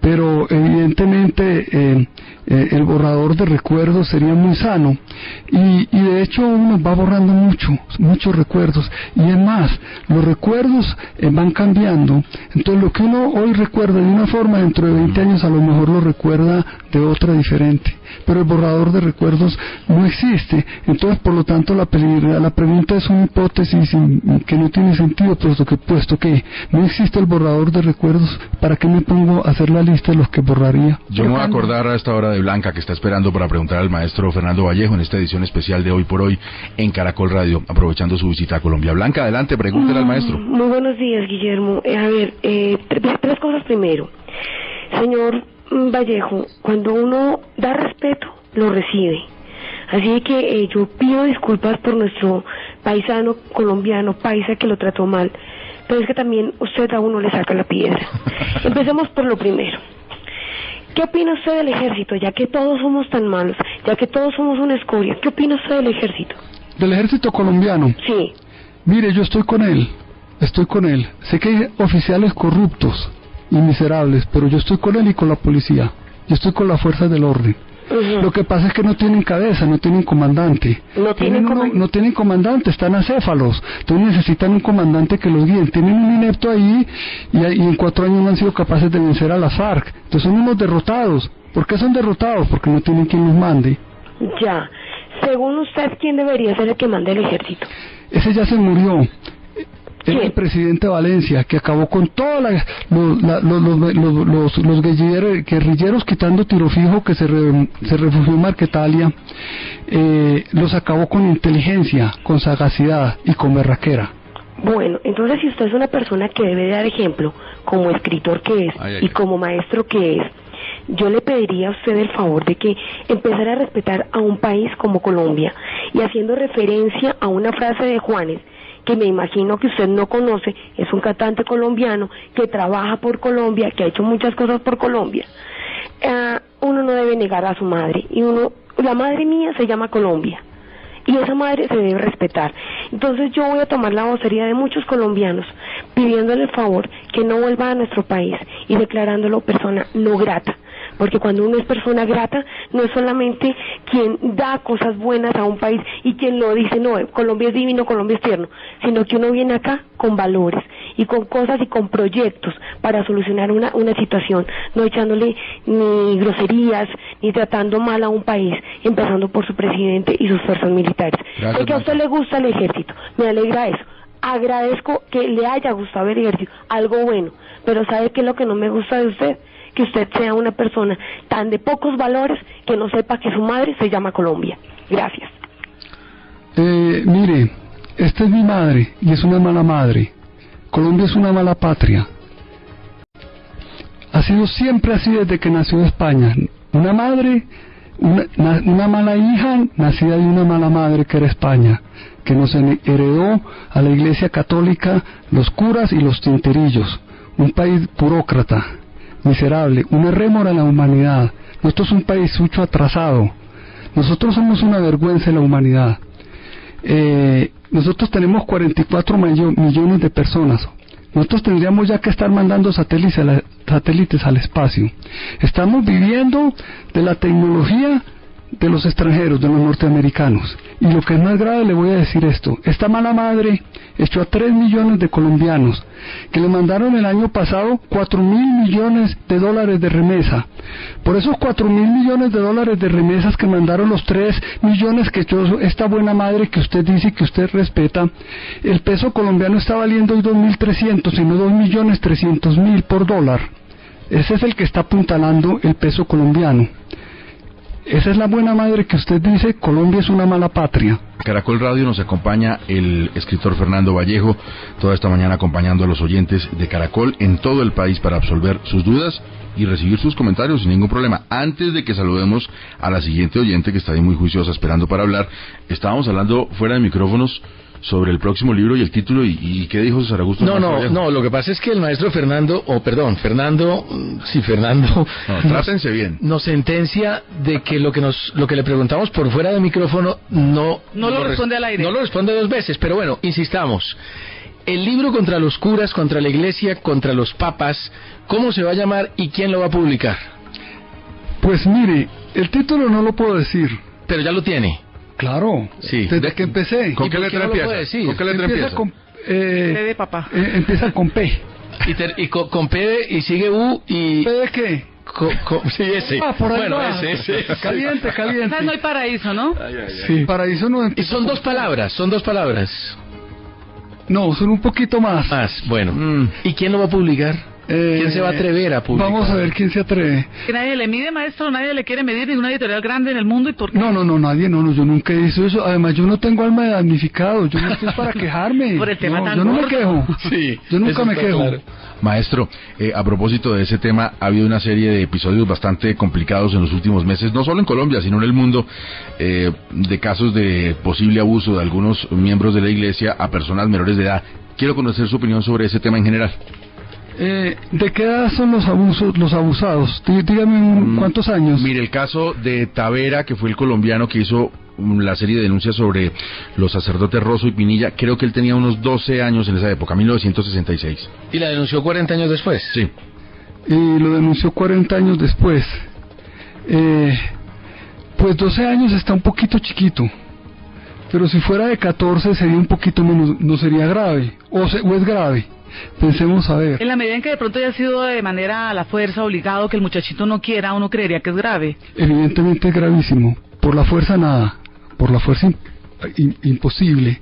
pero evidentemente el borrador de recuerdos sería muy sano, y de hecho uno va borrando muchos recuerdos, y es más, los recuerdos van cambiando. Entonces lo que uno hoy recuerda de una forma, dentro de 20 años a lo mejor lo recuerda de otra diferente, pero el borrador de recuerdos no existe. Entonces, por lo tanto, la pregunta es una hipótesis que no tiene sentido, puesto que no existe el borrador de recuerdos. ¿Para qué me pongo a hacer la lista de los que borraría? Yo me voy a acordar a esta hora de Blanca, que está esperando para preguntar al maestro Fernando Vallejo en esta edición especial de Hoy por Hoy en Caracol Radio, aprovechando su visita a Colombia. Blanca, adelante, pregúntele al maestro. Muy buenos días, Guillermo. A ver, tres cosas primero. Señor Vallejo, cuando uno da respeto, lo recibe. Así que yo pido disculpas por nuestro paisano colombiano, paisa, que lo trató mal, pero es que también usted a uno le saca la piedra. Empecemos por lo primero. ¿Qué opina usted del ejército, ya que todos somos tan malos, ya que todos somos una escoria? ¿Qué opina usted del ejército? ¿Del ejército colombiano? Sí. Mire, yo estoy con él. Sé que hay oficiales corruptos y miserables, pero yo estoy con él y con la policía. Yo estoy con las fuerzas del orden. Lo que pasa es que no tienen cabeza, no tienen comandante. No tienen comandante, están acéfalos. Entonces necesitan un comandante que los guíe. Tienen un inepto ahí y en 4 años no han sido capaces de vencer a las FARC. Entonces son unos derrotados. ¿Por qué son derrotados? Porque no tienen quien los mande. Ya. Según usted, ¿quién debería ser el que mande el ejército? Ese ya se murió. Era el presidente Valencia, que acabó con todos los guerrilleros, quitando Tiro Fijo, que se refugió en Marquetalia. Los acabó con inteligencia, con sagacidad y con berraquera. Bueno, entonces si usted es una persona que debe dar ejemplo, como escritor que es, y como maestro que es, yo le pediría a usted el favor de que empezara a respetar a un país como Colombia, y haciendo referencia a una frase de Juanes, que me imagino que usted no conoce, es un cantante colombiano que trabaja por Colombia, que ha hecho muchas cosas por Colombia. Uno no debe negar a su madre, y la madre mía se llama Colombia, y esa madre se debe respetar. Entonces yo voy a tomar la vocería de muchos colombianos, pidiéndole el favor que no vuelva a nuestro país y declarándolo persona no grata. Porque cuando uno es persona grata, no es solamente quien da cosas buenas a un país y quien lo dice, no, Colombia es divino, Colombia es tierno, sino que uno viene acá con valores y con cosas y con proyectos para solucionar una situación, no echándole ni groserías, ni tratando mal a un país, empezando por su presidente y sus fuerzas militares. Sé que a usted le gusta el ejército, me alegra eso. Agradezco que le haya gustado el ejército, algo bueno, pero ¿sabe qué es lo que no me gusta de usted? Que usted sea una persona tan de pocos valores que no sepa que su madre se llama Colombia. Gracias. Mire, esta es mi madre y es una mala madre. Colombia es una mala patria. Ha sido siempre así desde que nació en España. Una madre, una mala hija nacida de una mala madre que era España, que nos heredó a la Iglesia Católica, los curas y los tinterillos. Un país burócrata, miserable, una rémora en la humanidad. Nosotros somos un país mucho atrasado. Nosotros somos una vergüenza en la humanidad. Nosotros tenemos 44 millones de personas. Nosotros tendríamos ya que estar mandando satélites al espacio. Estamos viviendo de la tecnología de los extranjeros, de los norteamericanos. Y lo que es más grave, le voy a decir esto: esta mala madre echó a 3 millones de colombianos que le mandaron el año pasado 4.000 millones de dólares de remesa. Por esos 4.000 millones de dólares de remesas que mandaron, los 3 millones que echó esta buena madre que usted dice que usted respeta, el peso colombiano está valiendo hoy 2.300 y no 2.300.000 por dólar. Ese es el que está apuntalando el peso colombiano. Esa es la buena madre que usted dice. Colombia es una mala patria. Caracol Radio nos acompaña el escritor Fernando Vallejo, toda esta mañana acompañando a los oyentes de Caracol en todo el país para absolver sus dudas y recibir sus comentarios sin ningún problema. Antes de que saludemos a la siguiente oyente que está ahí muy juiciosa esperando para hablar, estábamos hablando fuera de micrófonos sobre el próximo libro y el título, y ¿qué dijo César Augusto? No, lo que pasa es que el maestro Fernando, Fernando, trátense bien. Nos sentencia de que lo que le preguntamos por fuera de micrófono no lo responde al aire. No lo responde 2 veces, pero bueno, insistamos. el libro contra los curas, contra la iglesia, contra los papas, ¿cómo se va a llamar y quién lo va a publicar? Pues mire, el título no lo puedo decir. Pero ya lo tiene. Claro, sí. Desde que empecé. ¿Con qué letra empieza? ¿Con qué letra empieza? Con, P de papá. Empieza con P. Y con P y sigue U y... ¿P de qué? Sí, ese. Por ahí bueno, va. ese. Caliente. Quizás no hay paraíso, ¿no? Sí. Paraíso no. Y son dos palabras. No, son un poquito más. Bueno. ¿Y quién lo va a publicar? ¿Quién se va a atrever a publicar? Vamos a ver quién se atreve. Que nadie le mide, maestro, nadie le quiere medir, ninguna editorial grande en el mundo. ¿Y por qué? No, nadie, yo nunca hice eso. Además, yo no tengo alma de damnificado, yo no estoy para quejarme. Por el tema tan yo no gordo. me quejo. Sí, yo nunca me quejo. Claro. Maestro, a propósito de ese tema, ha habido una serie de episodios bastante complicados en los últimos meses, no solo en Colombia, sino en el mundo, de casos de posible abuso de algunos miembros de la Iglesia a personas menores de edad. Quiero conocer su opinión sobre ese tema en general. ¿De qué edad son los abusados? Dígame cuántos años. Mire, el caso de Tavera, que fue el colombiano que hizo la serie de denuncias sobre los sacerdotes Rosso y Pinilla, creo que él tenía unos 12 años en esa época, 1966. ¿Y la denunció 40 años después? Sí. Y lo denunció 40 años después. Pues 12 años está un poquito chiquito. Pero si fuera de 14 sería un poquito menos, no sería grave. O es grave. Pensemos a ver. En la medida en que de pronto haya sido de manera a la fuerza, obligado, que el muchachito no quiera, uno creería que es grave. Evidentemente es gravísimo. Por la fuerza nada. Por la fuerza imposible.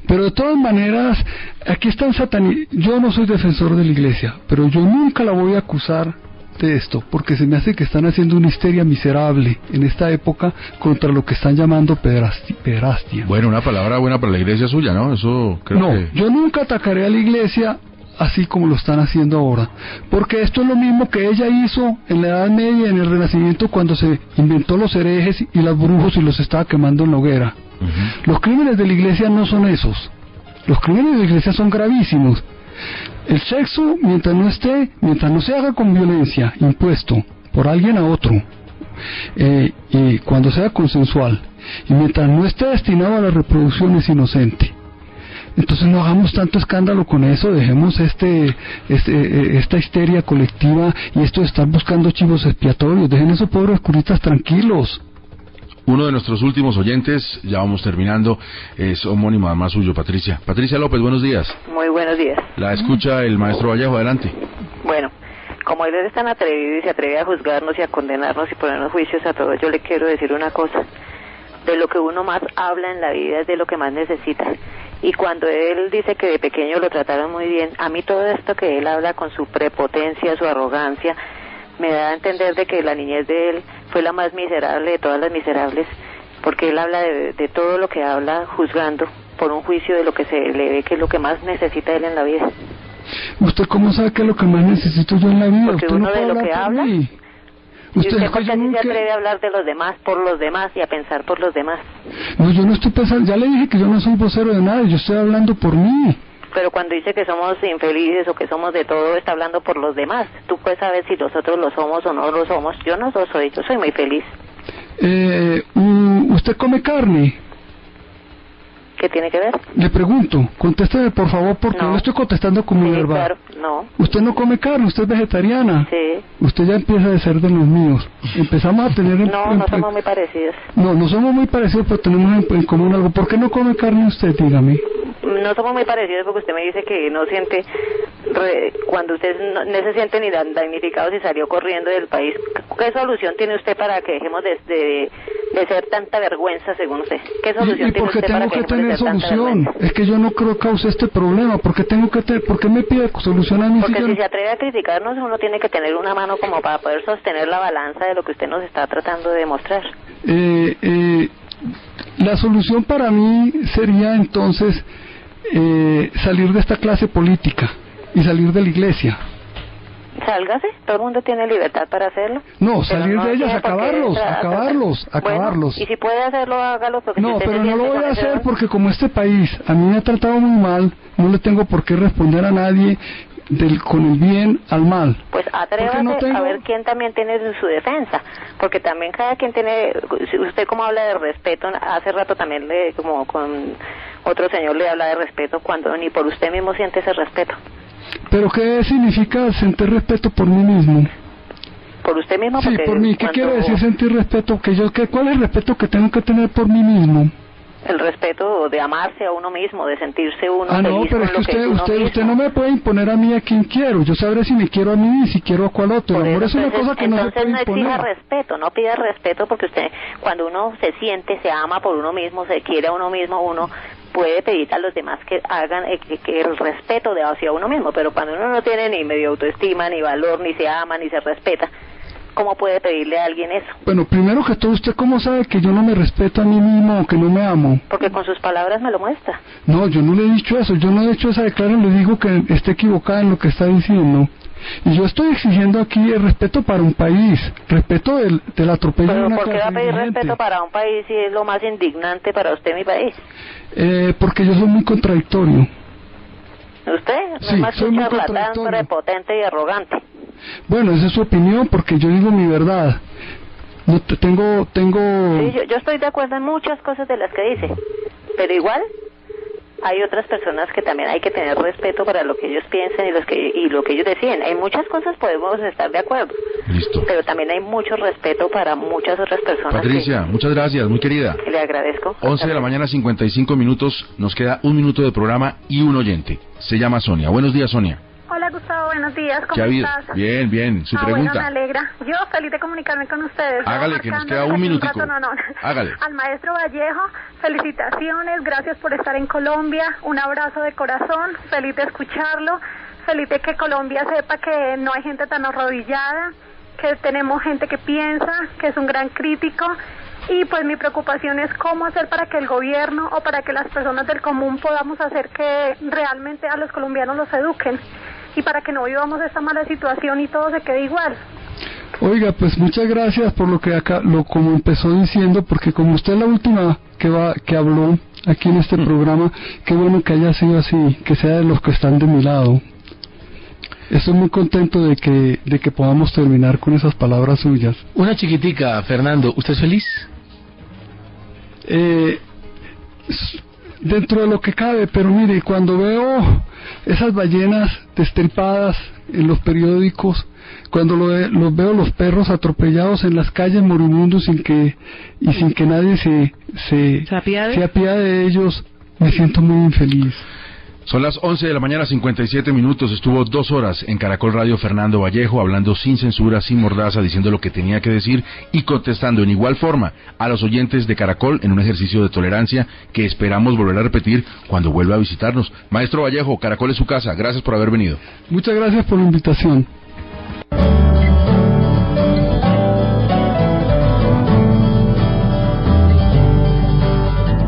Pero de todas maneras, aquí están yo no soy defensor de la Iglesia, pero yo nunca la voy a acusar de esto, porque se me hace que están haciendo una histeria miserable en esta época contra lo que están llamando pederastia. Bueno, una palabra buena para la Iglesia suya, ¿no? Eso creo que... yo nunca atacaré a la Iglesia así como lo están haciendo ahora, porque esto es lo mismo que ella hizo en la Edad Media, en el Renacimiento, cuando se inventó los herejes y los brujos y los estaba quemando en la hoguera. Los crímenes de la Iglesia no son esos. Los crímenes de la Iglesia son gravísimos. El sexo, mientras no se haga con violencia impuesto por alguien a otro, y cuando sea consensual, y mientras no esté destinado a la reproducción, es inocente. Entonces no hagamos tanto escándalo con eso, dejemos esta histeria colectiva y esto de estar buscando chivos expiatorios, dejen esos pobres curistas tranquilos. Uno de nuestros últimos oyentes, ya vamos terminando, es homónimo además suyo, Patricia. Patricia López, buenos días. Muy buenos días. La escucha el maestro Vallejo, adelante. Bueno, como él es tan atrevido y se atreve a juzgarnos y a condenarnos y ponernos juicios a todos, yo le quiero decir una cosa. De lo que uno más habla en la vida es de lo que más necesita. Y cuando él dice que de pequeño lo trataron muy bien, a mí todo esto que él habla con su prepotencia, su arrogancia, me da a entender de que la niñez de él fue la más miserable de todas las miserables, porque él habla de todo lo que habla juzgando por un juicio de lo que se le ve que es lo que más necesita él en la vida. ¿Usted cómo sabe que es lo que más necesito yo en la vida? Porque usted uno no de lo que habla... Mí. ¿Y usted por qué nunca... se atreve a hablar de los demás, por los demás y a pensar por los demás? No, yo no estoy pensando, ya le dije que yo no soy vocero de nadie, yo estoy hablando por mí. Pero cuando dice que somos infelices o que somos de todo, está hablando por los demás. Tú puedes saber si nosotros lo somos o no lo somos. Yo no lo soy, yo soy muy feliz. ¿Usted come carne? ¿Qué tiene que ver? Le pregunto, contésteme por favor, porque no le estoy contestando como sí, verbal. Claro, no. ¿Usted no come carne? ¿Usted es vegetariana? Sí. Usted ya empieza a ser de los míos. Empezamos a tener... No somos muy parecidos. No somos muy parecidos, pero tenemos en común algo. ¿Por qué no come carne usted? Dígame. No somos muy parecidos porque usted me dice que no siente... Cuando usted no se siente ni damnificado si salió corriendo del país, ¿qué solución tiene usted para que dejemos de ser tanta vergüenza según usted? ¿Qué solución tiene usted para que dejemos de ser tanta vergüenza? Es que yo no creo que cause este problema. ¿Por qué me pide solución a mí? Porque si se atreve a criticarnos, uno tiene que tener una mano como para poder sostener la balanza de lo que usted nos está tratando de demostrar. La solución para mí sería entonces salir de esta clase política y salir de la Iglesia. Sálgase, todo el mundo tiene libertad para hacerlo. No, salir de ellas, acabarlos. Bueno, y si puede hacerlo, hágalo. Porque no, si pero no lo voy a hacer porque como este país a mí me ha tratado muy mal, no le tengo por qué responder a nadie. con el bien al mal. Pues atrévase a ver quién también tiene su defensa, porque también cada quien tiene, usted como habla de respeto, hace rato también como con otro señor le habla de respeto cuando ni por usted mismo siente ese respeto. ¿Pero qué significa sentir respeto por mí mismo? Por usted mismo. Sí, por mí. ¿Qué quiere decir sentir respeto? ¿Cuál es el respeto que tengo que tener por mí mismo? El respeto de amarse a uno mismo, de sentirse uno feliz. No, pero es que usted no me puede imponer a mí a quien quiero. Yo sabré si me quiero a mí y si quiero a cuál otro. El amor es una cosa que no se puede imponer. Entonces no exija respeto, no pida respeto, porque usted, cuando uno se siente, se ama por uno mismo, se quiere a uno mismo, uno puede pedir a los demás que hagan que el respeto de hacia uno mismo, pero cuando uno no tiene ni medio autoestima, ni valor, ni se ama, ni se respeta, ¿cómo puede pedirle a alguien eso? Bueno, primero que todo, ¿usted cómo sabe que yo no me respeto a mí mismo o que no me amo? Porque con sus palabras me lo muestra. No, yo no le he dicho eso, yo no he hecho esa declaración, le digo que esté equivocada en lo que está diciendo. Y yo estoy exigiendo aquí el respeto para un país, respeto del atropello de una clase dirigente. ¿Pero por qué va a pedir respeto para un país si es lo más indignante para usted mi país? Porque yo soy muy contradictorio. ¿Usted? Sí, más soy un muy charlatán, prepotente y arrogante. Bueno, esa es su opinión, porque yo digo mi verdad. No tengo... Sí, yo estoy de acuerdo en muchas cosas de las que dice, pero igual hay otras personas que también hay que tener respeto para lo que ellos piensan y lo que ellos deciden. En muchas cosas podemos estar de acuerdo. Listo. Pero también hay mucho respeto para muchas otras personas. Patricia, muchas gracias, muy querida. Le agradezco. 11 de la mañana, 55 minutos. Nos queda 1 minuto de programa y un oyente. Se llama Sonia. Buenos días, Sonia. Hola Gustavo, buenos días, ¿cómo estás? Bien, bien, su pregunta. Bueno, me alegra. Yo feliz de comunicarme con ustedes. Hágale, que nos queda 1 minutico. No. Hágale. Al maestro Vallejo, felicitaciones, gracias por estar en Colombia, un abrazo de corazón, feliz de escucharlo, feliz de que Colombia sepa que no hay gente tan arrodillada, que tenemos gente que piensa, que es un gran crítico. Y pues mi preocupación es cómo hacer para que el gobierno o para que las personas del común podamos hacer que realmente a los colombianos los eduquen y para que no vivamos esta mala situación y todo se quede igual. Oiga, pues muchas gracias por lo que como empezó diciendo, porque como usted es la última que habló aquí en este programa, qué bueno que haya sido así, que sea de los que están de mi lado. Estoy muy contento de que podamos terminar con esas palabras suyas. Una chiquitica, Fernando, ¿usted es feliz? Dentro de lo que cabe, pero mire, cuando veo esas ballenas destripadas en los periódicos, cuando los veo los perros atropellados en las calles moribundos sin que nadie se apiade de ellos, me siento muy infeliz. Son las 11 de la mañana, 57 minutos. Estuvo 2 horas en Caracol Radio Fernando Vallejo, hablando sin censura, sin mordaza, diciendo lo que tenía que decir y contestando en igual forma a los oyentes de Caracol en un ejercicio de tolerancia que esperamos volver a repetir cuando vuelva a visitarnos. Maestro Vallejo, Caracol es su casa. Gracias por haber venido. Muchas gracias por la invitación.